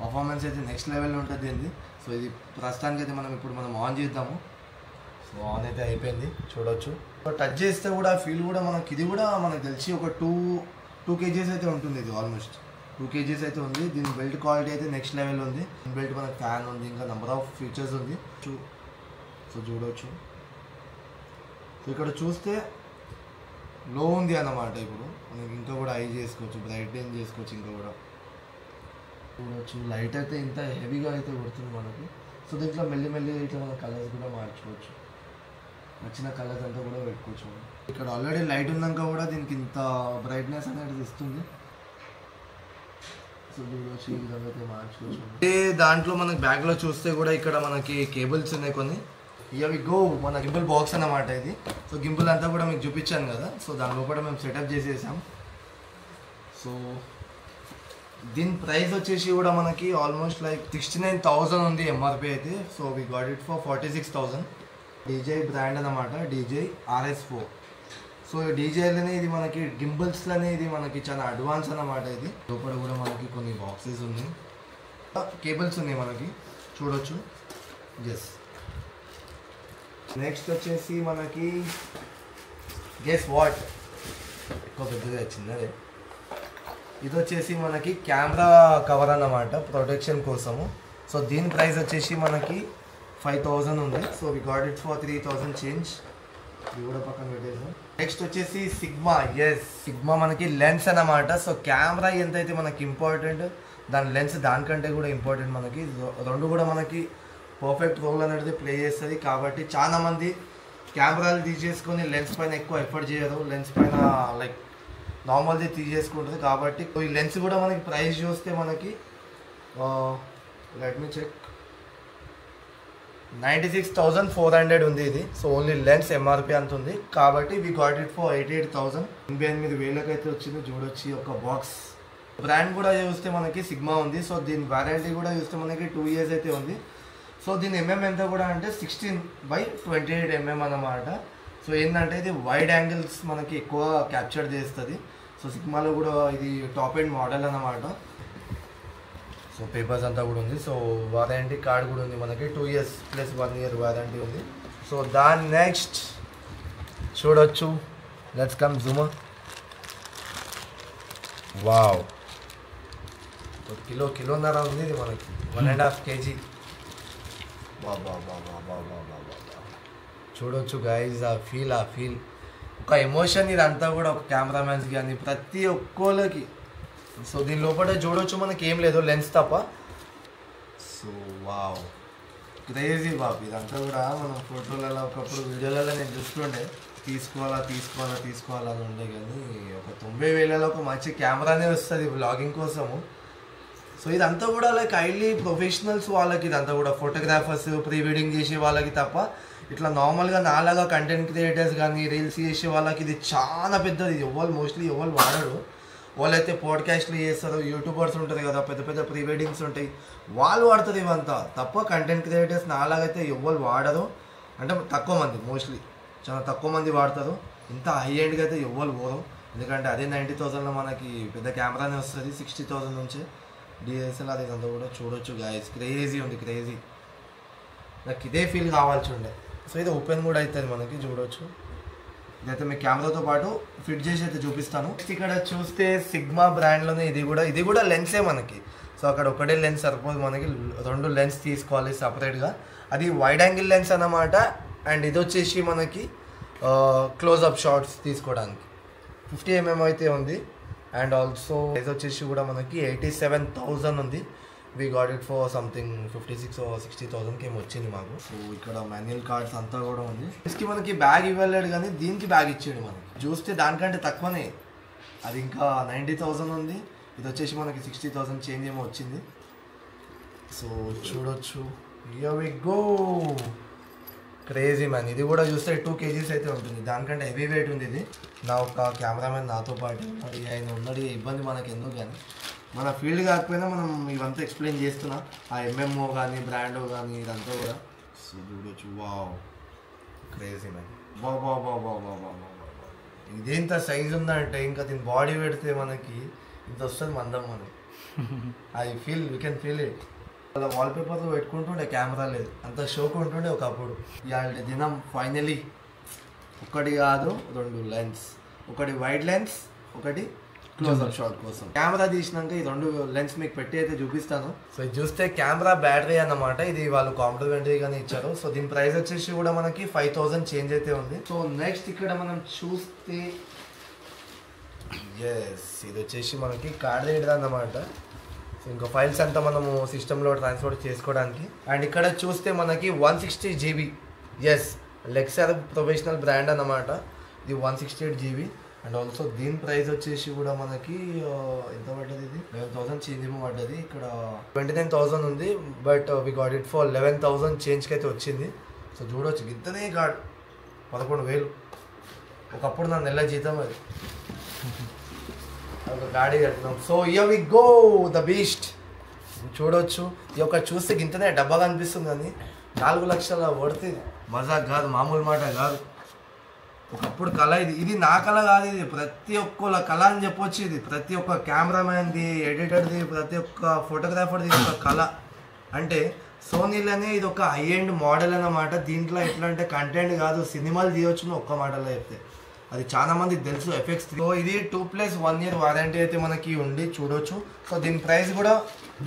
పర్ఫార్మెన్స్ అయితే నెక్స్ట్ లెవెల్లో ఉంటుంది ఇది. సో ఇది ప్రస్తుతానికి అయితే ఇప్పుడు మనం ఆన్ చేద్దాము. సో ఆన్ అయితే అయిపోయింది, చూడవచ్చు. సో టచ్ చేస్తే కూడా ఫీల్ కూడా మనకి ఇది కూడా మనకు తెలిసి ఒక 2 kgs అయితే ఉంటుంది. ఇది ఆల్మోస్ట్ 2 kgs అయితే ఉంది. దీని బెల్ట్ క్వాలిటీ అయితే నెక్స్ట్ లెవెల్ ఉంది. బెల్ట్ మనకి ఫ్యాన్ ఉంది, ఇంకా నెంబర్ ఆఫ్ ఫీచర్స్ ఉంది. సో చూడవచ్చు. సో ఇక్కడ చూస్తే లో ఉంది అన్నమాట. ఇప్పుడు మనకి ఇంకా కూడా హై చేసుకోవచ్చు, బ్రైట్నింగ్ చేసుకోవచ్చు. ఇంకా కూడా చూడవచ్చు. లైట్ అయితే ఇంత హెవీగా అయితే కొడుతుంది మనకి. సో దీంట్లో మెల్లిమెల్లి ఇట్లా మన కలర్స్ కూడా మార్చుకోవచ్చు, నచ్చిన కలర్స్ అంతా కూడా పెట్టుకోవచ్చు. ఇక్కడ ఆల్రెడీ లైట్ ఉన్నాక కూడా దీనికి ఇంత బ్రైట్నెస్ అనేది ఇస్తుంది. సో చూడవచ్చు, ఈ విధంగా అయితే మార్చుకోవచ్చు. దాంట్లో మనకి బ్యాగ్లో చూస్తే కూడా ఇక్కడ మనకి కేబుల్స్ ఉన్నాయి కొన్ని. ఇవి మన గింబల్ బాక్స్ అన్నమాట ఇది. సో గింబల్ అంతా కూడా మీకు చూపించాను కదా. సో దాని లోపల మేము సెటప్ చేసేసాం. సో దీని ప్రైస్ వచ్చేసి కూడా మనకి ఆల్మోస్ట్ లైక్ 69,000 ఉంది MRP అయితే. So we got it for 46,000. DJI brand అన్నమాట, DJI RS4. సో డీజేలోనే ఇది మనకి గింబల్స్లోనే ఇది మనకి చాలా అడ్వాన్స్ అన్నమాట. ఇది లోపల కూడా మనకి కొన్ని బాక్సెస్ ఉన్నాయి, కేబుల్స్ ఉన్నాయి మనకి చూడొచ్చు. ఎస్, నెక్స్ట్ వచ్చేసి మనకి గెస్ వాట్, ఎక్కువ పెద్దగా వచ్చింది అదే. ఇది వచ్చేసి మనకి కెమెరా కవర్ అన్నమాట, ప్రొటెక్షన్ కోసము. సో దీని ప్రైస్ వచ్చేసి మనకి 5000 ఉంది. So we got it for 3000 change. ఇది కూడా పక్కన పెట్టేసాం. నెక్స్ట్ వచ్చేసి సిగ్మా. ఎస్, సిగ్మా మనకి లెన్స్ అన్నమాట. సో కెమెరా ఎంతైతే మనకి ఇంపార్టెంట్, దాని లెన్స్ దానికంటే కూడా ఇంపార్టెంట్ మనకి. రెండు కూడా మనకి పర్ఫెక్ట్ రోల్ అనేది ప్లే చేస్తుంది. కాబట్టి చాలామంది కెమెరాలు తీసేసుకొని లెన్స్ పైన ఎక్కువ ఎఫర్ట్ చేయరు, లెన్స్ పైన లైక్ నార్మల్ది తీసేసుకుంటుంది. కాబట్టి ఈ లెన్స్ కూడా మనకి ప్రైస్ చూస్తే మనకి లెట్ మీ చెక్ 96,400 ఉంది ఇది. సో ఓన్లీ లెన్స్ ఎంఆర్పి అంత ఉంది. కాబట్టి వి గాట్ ఇట్ ఫర్ 88,000. 88,000 అయితే వచ్చింది. చూడొచ్చి ఒక బాక్స్. బ్రాండ్ కూడా చూస్తే మనకి సిగ్మా ఉంది. సో దీని వారంటీ కూడా చూస్తే మనకి 2 years అయితే ఉంది. సో దీని ఎంఎం ఎంత కూడా అంటే 16/28 mm అన్నమాట. సో ఏంటంటే ఇది వైడ్ యాంగిల్స్ మనకి ఎక్కువ క్యాప్చర్ చేస్తుంది. సో సిగ్మాలో కూడా ఇది టాప్ ఎండ్ మోడల్ అన్నమాట. సో పేపర్స్ అంతా కూడా ఉంది. సో వారంటీ కార్డ్ కూడా ఉంది మనకి, 2 years ప్లస్ 1 year వారంటీ ఉంది. సో దాని నెక్స్ట్ చూడొచ్చు. Let's come Zoom. వావ్, కిలోన్నర ఉంది ఇది మనకి, 1.5 kg. చూడొచ్చు గైజ్, ఆ ఫీల్ ఒక ఎమోషన్ ఇదంతా కూడా ఒక కెమెరామ్యాన్స్ కానీ ప్రతి ఒక్కళ్ళకి. సో దీని లోపల చూడొచ్చు మనకి ఏం లేదు, లెన్స్ తప్ప. సో వావ్, క్రేజీ బాబు. ఇదంతా కూడా మనం ఫోటోలలో ఒకప్పుడు వీడియోలలో నేను చూస్తుండే, తీసుకోవాలని ఉండే. కానీ ఒక 90,000 ఒక మంచి కెమెరానే వస్తుంది వ్లాగింగ్ కోసము. సో ఇదంతా కూడా లైక్ హైలీ ప్రొఫెషనల్స్ వాళ్ళకి, ఇదంతా కూడా ఫోటోగ్రాఫర్స్, ప్రీ వెడ్డింగ్ చేసే వాళ్ళకి తప్ప ఇట్లా నార్మల్గా నాలాగా కంటెంట్ క్రియేటర్స్ కానీ రీల్స్ చేసే వాళ్ళకి ఇది చాలా పెద్దది. మోస్ట్లీ ఎవరు వాడరు. వాళ్ళైతే పాడ్కాస్ట్లు చేస్తారు, యూట్యూబర్స్ ఉంటుంది కదా, పెద్ద పెద్ద ప్రీ వెడ్డింగ్స్ ఉంటాయి, వాళ్ళు వాడతారు ఇవంతా. తప్ప కంటెంట్ క్రియేటర్స్ నాలాగైతే ఎవరు వాడరు, అంటే తక్కువ మంది, మోస్ట్లీ చాలా తక్కువ మంది వాడతారు. ఇంత హై ఎండ్గా అయితే ఎవరు పోరు. ఎందుకంటే అదే 90,000లో మనకి పెద్ద కెమెరానే వస్తుంది, 60,000 నుంచి డిఎస్ఎల్ఆర్. ఇదంతా కూడా చూడొచ్చు గాయస్, క్రేజీ ఉంది, క్రేజీ. నాకు ఇదే ఫీల్ కావాల్సి ఉండే. సో ఇది ఓపెన్ కూడా అవుతుంది మనకి, చూడొచ్చు. ఇదైతే మీ కెమెరాతో పాటు ఫిట్ చేసి అయితే చూపిస్తాను. ఇక్కడ చూస్తే సిగ్మా బ్రాండ్లోనే ఇది కూడా లెన్సే మనకి. సో అక్కడ ఒకటే లెన్స్ సరిపోదు మనకి, 2 లెన్స్ తీసుకోవాలి సపరేట్గా. అది వైడ్ యాంగిల్ లెన్స్ అన్నమాట. అండ్ ఇది వచ్చేసి మనకి క్లోజ్అప్ షాట్స్ తీసుకోవడానికి 50 mm అయితే ఉంది. అండ్ ఆల్సో ప్రైస్ వచ్చేసి కూడా మనకి 87,000 ఉంది. We got it for something 56,000 or 60,000కి ఏమో వచ్చింది మాకు. సో ఇక్కడ మాన్యువల్ కార్డ్స్ అంతా కూడా ఉంది. इसकी మనకి బ్యాగ్ ఇవ్వలేడు కానీ దీనికి బ్యాగ్ ఇచ్చాడు మనకి. చూస్తే దానికంటే తక్కువనే, అది ఇంకా 90,000 ఉంది. ఇది వచ్చేసి మనకి 60,000 చేంజ్ ఏమో వచ్చింది. సో చూడొచ్చు. Here we go, crazy man. ఇది కూడా చూస్తే 2 kgs అయితే ఉంటుంది, దానికంటే హెవీ వెయిట్ ఉంది ఇది. నా ఒక కెమెరామెన్ నాతో పాటు మరి ఆయన ఉన్నది, ఇబ్బంది మనకి ఎందుకు. కానీ మన ఫీల్డ్ కాకపోయినా మనం ఇవంతా ఎక్స్ప్లెయిన్ చేస్తున్నా, ఆ ఎంఎంఓ కానీ బ్రాండో కానీ ఇదంతా కూడా. సో చూడొచ్చు. Wow, crazy man. బా ఇదేంత సైజ్ ఉందంటే ఇంకా దీని బాడీ పెడితే మనకి ఇంత వస్తుంది మందం మనకి. We can feel it. అలా వాల్పేపర్లో పెట్టుకుంటుండే, కెమెరా లేదు, అంత షోక్ ఉంటుండే ఒకప్పుడు. ఇవాళ దినం ఫైనలీ ఒకటి కాదు 2 లెన్స్, ఒకటి వైడ్ లెన్స్, ఒకటి క్లోజ్అప్ షాట్ కోసం. కెమెరా తీసినాక ఈ 2 లెన్స్ మీకు పెట్టి అయితే చూపిస్తాను. సో ఇది చూస్తే కెమెరా బ్యాటరీ అన్నమాట. ఇది వాళ్ళు కాంప్లిమెంటరీగానే ఇచ్చారు. సో దీని ప్రైస్ వచ్చేసి కూడా మనకి 5,000 చేంజ్ అయితే ఉంది. సో నెక్స్ట్ ఇక్కడ మనం చూస్తే ఇది వచ్చేసి మనకి కార్డ్ రీడర్ అన్నమాట. సో ఇంకా ఫైల్స్ అంతా మనము సిస్టంలో ట్రాన్స్ఫర్ చేసుకోవడానికి. అండ్ ఇక్కడ చూస్తే మనకి 160 GB. లెక్సర్ ప్రొఫెషనల్ బ్రాండ్ అన్నమాట. ఇది 168 GB. అండ్ ఆల్సో దీని ప్రైస్ వచ్చేసి కూడా మనకి ఎంత పడ్డది, ఇది 11,000 చేంజ్ ఏమో పడ్డది. ఇక్కడ 29,000 ఉంది, but we got it for 11,000 చేంజ్కి అయితే వచ్చింది. సో చూడవచ్చు, ఇంతనే కార్డ్ 11,000. ఒకప్పుడు నా నెల జీతం అది, ఒక గాడి కట్టినాం. So here we go, the beast. చూడొచ్చు, ఈ యొక్క చూస్తే గింతనే డబ్బాగా అనిపిస్తుంది కానీ 4 లక్షల పడుతుంది. మజాక్ కాదు, మామూలు మాట కాదు. ఒకప్పుడు కళ ఇది నా కళ కాదు, ఇది ప్రతి ఒక్కళ్ళ కళ అని చెప్పొచ్చు. ఇది ప్రతి ఒక్క కెమెరామ్యాన్ది, ఎడిటర్ది, ప్రతి ఒక్క ఫోటోగ్రాఫర్ది ఒక కళ. అంటే సోనీలోనే ఇది ఒక హై ఎండ్ మోడల్ అన్నమాట. దీంట్లో ఎట్లా అంటే కంటెంట్ కాదు, సినిమాలు తీయొచ్చు ఒక్క మాటలో చెప్తే. అది చాలా మందికి తెలుసు ఎఫెక్ట్స్. సో ఇది 2+1 year వారంటీ అయితే మనకి ఉండి చూడొచ్చు. సో దీని ప్రైస్ కూడా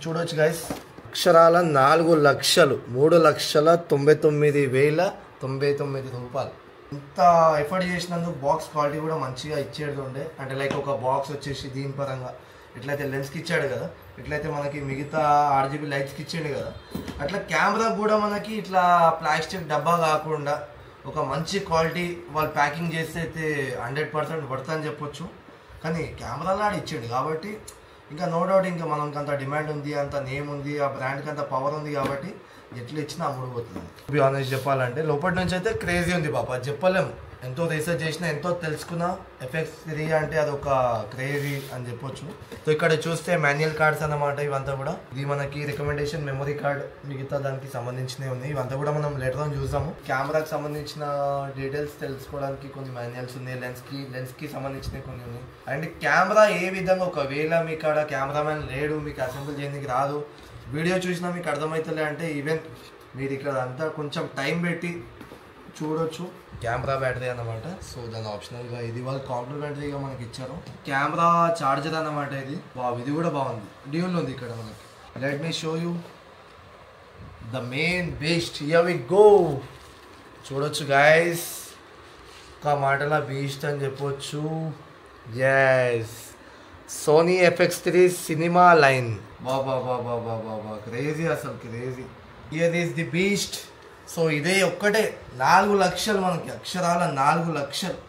చూడొచ్చు గైస్, అక్షరాల 4 లక్షలు, 3,99,099 రూపాయలు. ఇంత ఎఫర్ట్ చేసినందుకు బాక్స్ క్వాలిటీ కూడా మంచిగా ఇచ్చేది ఉండే. అంటే లైక్ ఒక బాక్స్ వచ్చేసి దీని పరంగా ఎట్లయితే లెన్స్కి ఇచ్చాడు కదా, ఎట్లయితే మనకి మిగతా RGB లైట్స్కి ఇచ్చాడు కదా, అట్లా కెమెరా కూడా మనకి ఇట్లా ప్లాస్టిక్ డబ్బా కాకుండా ఒక మంచి క్వాలిటీ వాళ్ళు ప్యాకింగ్ చేస్తే అయితే 100% పడుతుందని చెప్పొచ్చు. కానీ కెమెరాలో ఆడ ఇచ్చాడు కాబట్టి ఇంకా నో డౌట్ ఇంకా మనకి అంత డిమాండ్ ఉంది, అంత నేమ్ ఉంది, ఆ బ్రాండ్కి అంత పవర్ ఉంది కాబట్టి ఎట్లా ఇచ్చినా అమ్ముడుపోతుంది. బి ఆనెస్ట్ చెప్పాలంటే లోపటి నుంచి అయితే క్రేజీ ఉంది పాప, అది చెప్పలేము. ఎంతో రీసెర్చ్ చేసినా, ఎంతో తెలుసుకున్నా, FX3 అంటే అది ఒక క్రేజీ అని చెప్పొచ్చు. సో ఇక్కడ చూస్తే మాన్యువల్ కార్డ్స్ అన్నమాట ఇవంతా కూడా. ఇది మనకి రికమెండేషన్ మెమరీ కార్డ్, మిగతా దానికి సంబంధించినవి ఉన్నాయి. ఇవంతా కూడా మనం లేటర్ ఆన్ చూసాము. కెమెరాకి సంబంధించిన డీటెయిల్స్ తెలుసుకోవడానికి కొన్ని మాన్యువల్స్ ఉన్నాయి, లెన్స్కి సంబంధించినవి కొన్ని ఉన్నాయి. అండ్ కెమెరా ఏ విధంగా, ఒకవేళ మీ కాడ కెమెరామ్యాన్ లేడు, మీకు అసెంబుల్ చేయడానికి రాదు, వీడియో చూసినా మీకు అర్థమవుతలే అంటే ఈవెన్ మీరు ఇక్కడ అంతా కొంచెం టైం పెట్టి చూడొచ్చు. కెమెరా బ్యాటరీ అన్నమాట. సో దాని ఆప్షనల్గా ఇది వాళ్ళు కాంప్లిమెంటరీగా మనకి ఇచ్చారు. కెమెరా చార్జర్ అన్నమాట ఇది. ఇది కూడా బాగుంది, డ్యూల్ ఉంది ఇక్కడ మనకి. Let me show you the main beast. Here we go. చూడొచ్చు గైస్, ఒక మాటలా బీస్ట్ అని చెప్పొచ్చు. Yes, Sony FX3 cinema line. బాబా క్రేజీ, అసలు crazy. Here is the beast. So ఇదే ఒక్కటే 4 లక్షలు మనకి, అక్షరాల 4 లక్షలు.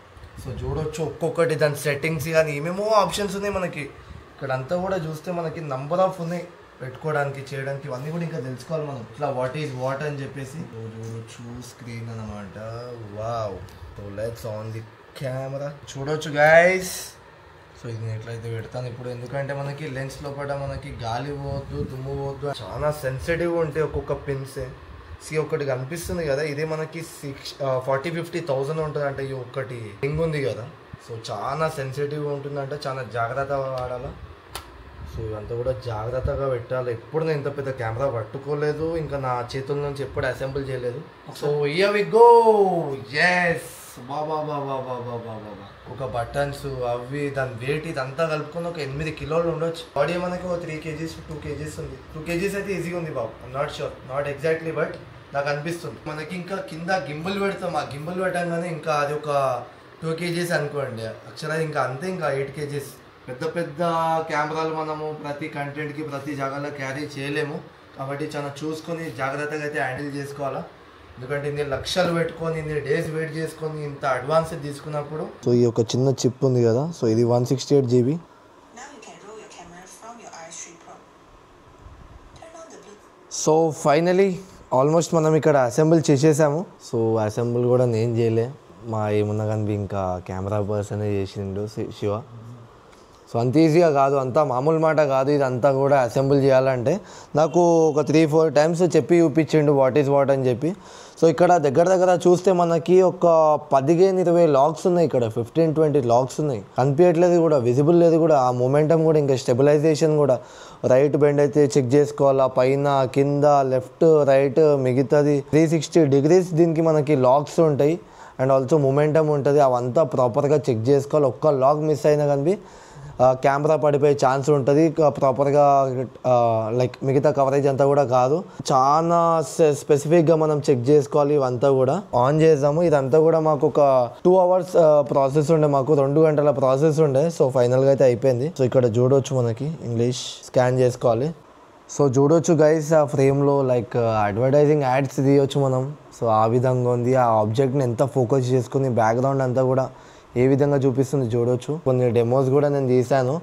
సో చూడొచ్చు ఒక్కొక్కటి దాని సెట్టింగ్స్ కానీ ఏమేమో ఆప్షన్స్ ఉన్నాయి మనకి. ఇక్కడ అంతా కూడా చూస్తే మనకి నంబర్ ఆఫ్ ఉన్నాయి పెట్టుకోవడానికి, చేయడానికి. ఇవన్నీ కూడా ఇంకా తెలుసుకోవాలి మనం, ఇట్లా వాట్ ఈజ్ వాట్ అని చెప్పేసి. చూడొచ్చు స్క్రీన్ అన్నమాట. Wow. So let's on the camera. చూడొచ్చు గైస్. సో ఇది ఎట్లయితే పెడతాను ఇప్పుడు, ఎందుకంటే మనకి లెన్స్ లోపల మనకి గాలి పోవద్దు, దుమ్ము పోవద్దు, చాలా సెన్సిటివ్ ఉంటాయి ఒక్కొక్క పిన్సే. ఒకటి కనిపిస్తుంది కదా, ఇది మనకి 40,000-50,000 ఉంటుంది అంటే. ఈ ఒక్కటి రింగ్ ఉంది కదా, సో చాలా సెన్సిటివ్ ఉంటుందంటే చాలా జాగ్రత్తగా వాడాలి. సో ఇదంతా కూడా జాగ్రత్తగా పెట్టాలి. ఎప్పుడు నేను ఇంత పెద్ద కెమెరా పట్టుకోలేదు, ఇంకా నా చేతుల నుంచి ఎప్పుడు అసెంబుల్ చేయలేదు. So here we go. Yes, బాబా ఒక బటన్స్ అవి, దాని వెయిట్ ఇదంతా కలుపుకొని ఒక 8 కిలోలు ఉండొచ్చు. బాడీ మనకి ఒక 3 kgs 2 kgs ఉంది. 2 kgs అయితే ఈజీగా ఉంది బాబు. Not sure, not exactly, but నాకు అనిపిస్తుంది. మనకి ఇంకా కింద గింబుల్ పెడతాం, ఆ గింబుల్ పెట్టంగానే ఇంకా అది ఒక 2 kgs అనుకోండి. యాక్చువల్గా ఇంకా అంతే, ఇంకా 8 kgs. పెద్ద పెద్ద కెమెరాలు మనము ప్రతి కంటెంట్కి ప్రతి జాగాలో క్యారీ చేయలేము కాబట్టి చాలా చూసుకొని జాగ్రత్తగా అయితే హ్యాండిల్ చేసుకోవాలా. ఎందుకంటే ఇన్ని లక్షలు పెట్టుకొని, ఇన్ని డేస్ వెయిట్ చేసుకొని, ఇంత అడ్వాన్స్ తీసుకున్నప్పుడు. సో ఈ ఒక చిన్న చిప్ ఉంది కదా, సో ఇది 168 GB. సో ఫైనలీ ఆల్మోస్ట్ మనం ఇక్కడ అసెంబుల్ చేసేసాము. సో అసెంబుల్ కూడా నేను చేయలే, మా ఏమున్నా కానీ ఇంకా కెమెరా పర్సనే చేసిండు శివ. సో అంత ఈజీగా కాదు, అంతా మామూలు మాట కాదు. ఇదంతా కూడా అసెంబుల్ చేయాలంటే నాకు ఒక 3-4 టైమ్స్ చెప్పి చూపించిండు వాట్ ఈజ్ వాట్ అని చెప్పి. సో ఇక్కడ దగ్గర చూస్తే మనకి ఒక 15-20 లాక్స్ ఉన్నాయి. ఇక్కడ 15-20 లాక్స్ ఉన్నాయి. కనిపించట్లేదు కూడా, విజిబుల్ లేదు కూడా. ఆ మొమెంటం కూడా, ఇంకా స్టెబిలైజేషన్ కూడా, రైట్ బెండ్ అయితే చెక్ చేసుకోవాలా, పైన కింద లెఫ్ట్ రైట్ మిగతాది 360 degrees దీనికి మనకి లాక్స్ ఉంటాయి. అండ్ ఆల్సో మొమెంటం ఉంటుంది. అవంతా ప్రాపర్గా చెక్ చేసుకోవాలి. ఒక్క లాక్ మిస్ అయినా కానీ కెమెరా పడిపోయే ఛాన్స్ ఉంటుంది. ప్రాపర్గా లైక్ మిగతా కవరేజ్ అంతా కూడా కాదు. చాలా స్పెసిఫిక్గా మనం చెక్ చేసుకోవాలి. ఇవంతా కూడా ఆన్ చేద్దాము. ఇదంతా కూడా మాకు ఒక 2 hours ప్రాసెస్ ఉండే, మాకు 2 గంటల ప్రాసెస్ ఉండే. సో ఫైనల్గా అయితే అయిపోయింది. సో ఇక్కడ చూడవచ్చు మనకి ఇంగ్లీష్ స్కాన్ చేసుకోవాలి. సో చూడొచ్చు గైస్, ఆ ఫ్రేమ్లో లైక్ అడ్వర్టైజింగ్ యాడ్స్ తీయొచ్చు మనం. సో ఆ విధంగా ఉంది. ఆ ఆబ్జెక్ట్ని ఎంత ఫోకస్ చేసుకుని బ్యాక్గ్రౌండ్ అంతా కూడా ఏ విధంగా చూపిస్తుంది చూడొచ్చు. కొన్ని డెమోస్ కూడా నేను తీసాను.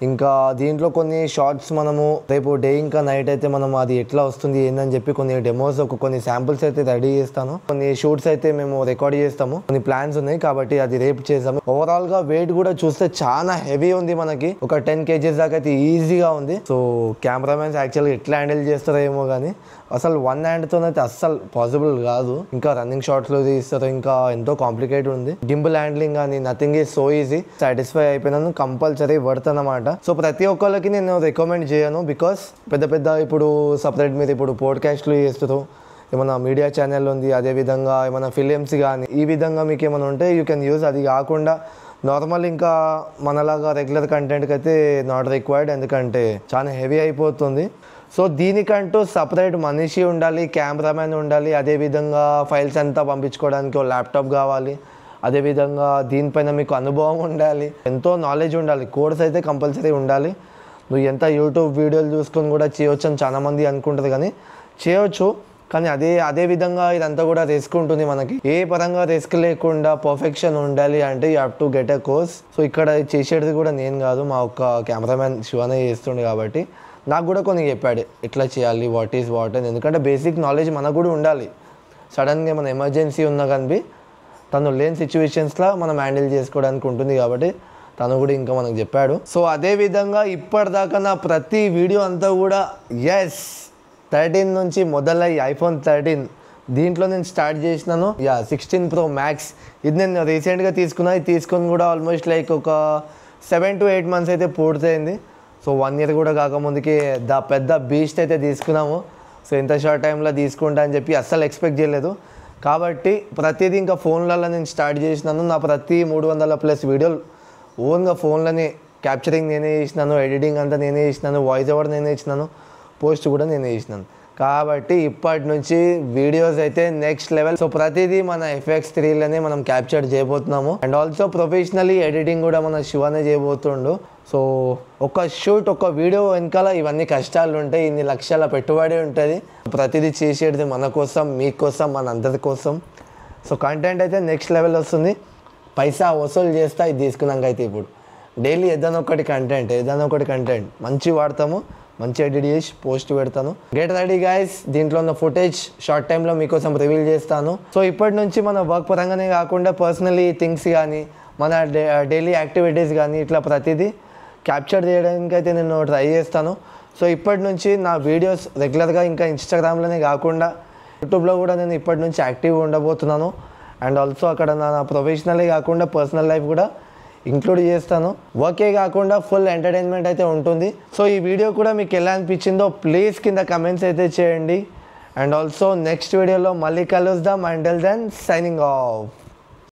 ఇంకా దీంట్లో కొన్ని షార్ట్స్ మనము రేపు డే ఇంకా నైట్ అయితే మనం అది ఎట్లా వస్తుంది ఏందని చెప్పి కొన్ని డెమోస్ కొన్ని శాంపుల్స్ అయితే రెడీ చేస్తాను. కొన్ని షూట్స్ అయితే మేము రికార్డ్ చేస్తాము. కొన్ని ప్లాన్స్ ఉన్నాయి కాబట్టి అది రేపు చేస్తాము. ఓవరాల్ గా వెయిట్ కూడా చూస్తే చాలా హెవీ ఉంది. మనకి ఒక 10 kgs దాకా అయితే ఈజీగా ఉంది. సో కెమెరామెన్స్ యాక్చువల్గా ఎట్లా హ్యాండిల్ చేస్తారో ఏమో కానీ అసలు 1 హ్యాండ్తోనైతే అస్సలు పాసిబుల్ కాదు. ఇంకా రన్నింగ్ షాట్స్లో తీస్తారు, ఇంకా ఎంతో కాంప్లికేటెడ్ ఉంది. గింబుల్ హ్యాండ్లింగ్ కానీ nothing is so easy. Satisfy అయిపోయినాను, కంపల్సరీ పడతానమాట. సో ప్రతి ఒక్కరికి నేను రికమెండ్ చేయను, బికాస్ పెద్ద ఇప్పుడు సపరేట్ మీరు ఇప్పుడు పోడ్కాస్ట్లు చేస్తారు, ఏమైనా మీడియా ఛానల్ ఉంది, అదేవిధంగా ఏమైనా ఫిలిమ్స్ కానీ ఈ విధంగా మీకు ఏమైనా ఉంటే యూ కెన్ యూజ్. అది కాకుండా నార్మల్ ఇంకా మనలాగా రెగ్యులర్ కంటెంట్కి అయితే నాట్ రిక్వైర్డ్, ఎందుకంటే చాలా హెవీ అయిపోతుంది. సో దీనికంటూ సపరేట్ మనిషి ఉండాలి, కెమెరామెన్ ఉండాలి, అదేవిధంగా ఫైల్స్ అంతా పంపించుకోవడానికి ఒక ల్యాప్టాప్ కావాలి, అదేవిధంగా దీనిపైన మీకు అనుభవం ఉండాలి, ఎంతో నాలెడ్జ్ ఉండాలి. కోర్స్ అయితే కంపల్సరీ ఉండాలి. నువ్వు ఎంత యూట్యూబ్ వీడియోలు చూసుకొని కూడా చేయొచ్చు అని చాలామంది అనుకుంటారు, కానీ చేయొచ్చు. కానీ అదే విధంగా ఇదంతా కూడా రిస్క్ ఉంటుంది. మనకి ఏ పరంగా రిస్క్ లేకుండా పర్ఫెక్షన్ ఉండాలి అంటే you have to get a course. So ఇక్కడ చేసేది కూడా నేను కాదు, మా ఒక్క కెమెరామెన్ శివనే చేస్తుండే కాబట్టి నాకు కూడా కొన్ని చెప్పాడు ఎట్లా చేయాలి, వాట్ ఈజ్ వాట్ అని. ఎందుకంటే బేసిక్ నాలెడ్జ్ మనకు కూడా ఉండాలి. సడన్గా మన ఎమర్జెన్సీ ఉన్నా కానీ తను లేని సిచ్యువేషన్స్లో మనం హ్యాండిల్ చేసుకోవడానికి ఉంటుంది కాబట్టి తను కూడా ఇంకా మనకు చెప్పాడు. సో అదేవిధంగా ఇప్పటిదాకా నా ప్రతి వీడియో అంతా కూడా 13 నుంచి మొదలై iPhone 13 దీంట్లో నేను స్టార్ట్ చేసినాను. 16 Pro Max ఇది నేను రీసెంట్గా తీసుకున్నా. ఇది తీసుకొని కూడా ఆల్మోస్ట్ లైక్ ఒక 7 to 8 months అయితే పూర్తయింది. సో 1 year కూడా కాకముందుకే పెద్ద బీస్ట్ అయితే తీసుకున్నాము. సో ఇంత షార్ట్ టైంలో తీసుకుంటా అని చెప్పి అస్సలు ఎక్స్పెక్ట్ చేయలేదు. కాబట్టి ప్రతిదీ ఇంకా ఫోన్లలో నేను స్టార్ట్ చేసినాను. నా ప్రతి 300+ వీడియోలు ఓన్గా ఫోన్లోనే క్యాప్చరింగ్ నేనే చేసినాను, ఎడిటింగ్ అంతా నేనే చేసినాను, వాయిస్ ఓవర్ నేనే ఇచ్చినాను, పోస్ట్ కూడా నేనే చేసినాను. కాబట్టి ఇప్పటి నుంచి వీడియోస్ అయితే నెక్స్ట్ లెవెల్. సో ప్రతిదీ మన FX3లోనే మనం క్యాప్చర్ చేయబోతున్నాము. అండ్ ఆల్సో ప్రొఫెషనలీ ఎడిటింగ్ కూడా మన శివనే చేయబోతుండు. సో ఒక షూట్ ఒక వీడియో వెనకాల ఇవన్నీ కష్టాలు ఉంటాయి, ఇన్ని లక్షల పెట్టుబడి ఉంటుంది. ప్రతిదీ చేసేది మన కోసం, మీకోసం, మన అందరి కోసం. సో కంటెంట్ అయితే నెక్స్ట్ లెవెల్ వస్తుంది. పైసా వసూలు చేస్తా ఇది తీసుకున్నాక అయితే. ఇప్పుడు డైలీ ఏదైనా ఒకటి కంటెంట్ మంచి వాడతాము, మంచి ఎడిట్ చేసి పోస్ట్ పెడతాను. Get ready guys. దీంట్లో ఉన్న ఫుటేజ్ షార్ట్ టైంలో మీకోసం రివీల్ చేస్తాను. సో ఇప్పటి నుంచి మన వర్క్ పరంగానే కాకుండా పర్సనలీ థింగ్స్ కానీ మన డైలీ యాక్టివిటీస్ కానీ ఇట్లా ప్రతిదీ క్యాప్చర్ చేయడానికి అయితే నేను ట్రై చేస్తాను. సో ఇప్పటి నుంచి నా వీడియోస్ రెగ్యులర్గా ఇంకా ఇన్స్టాగ్రామ్లోనే కాకుండా యూట్యూబ్లో కూడా నేను ఇప్పటి నుంచి యాక్టివ్గా ఉండబోతున్నాను. అండ్ ఆల్సో అక్కడ నా ప్రొఫెషనలే కాకుండా పర్సనల్ లైఫ్ కూడా ఇంక్లూడ్ చేస్తాను. వర్కే కాకుండా ఫుల్ ఎంటర్టైన్మెంట్ అయితే ఉంటుంది. సో ఈ వీడియో కూడా మీకు ఎలా అనిపించిందో ప్లీజ్ కింద కమెంట్స్ అయితే చేయండి. అండ్ ఆల్సో నెక్స్ట్ వీడియోలో మళ్ళీ కలుద్దాం. Until then signing of.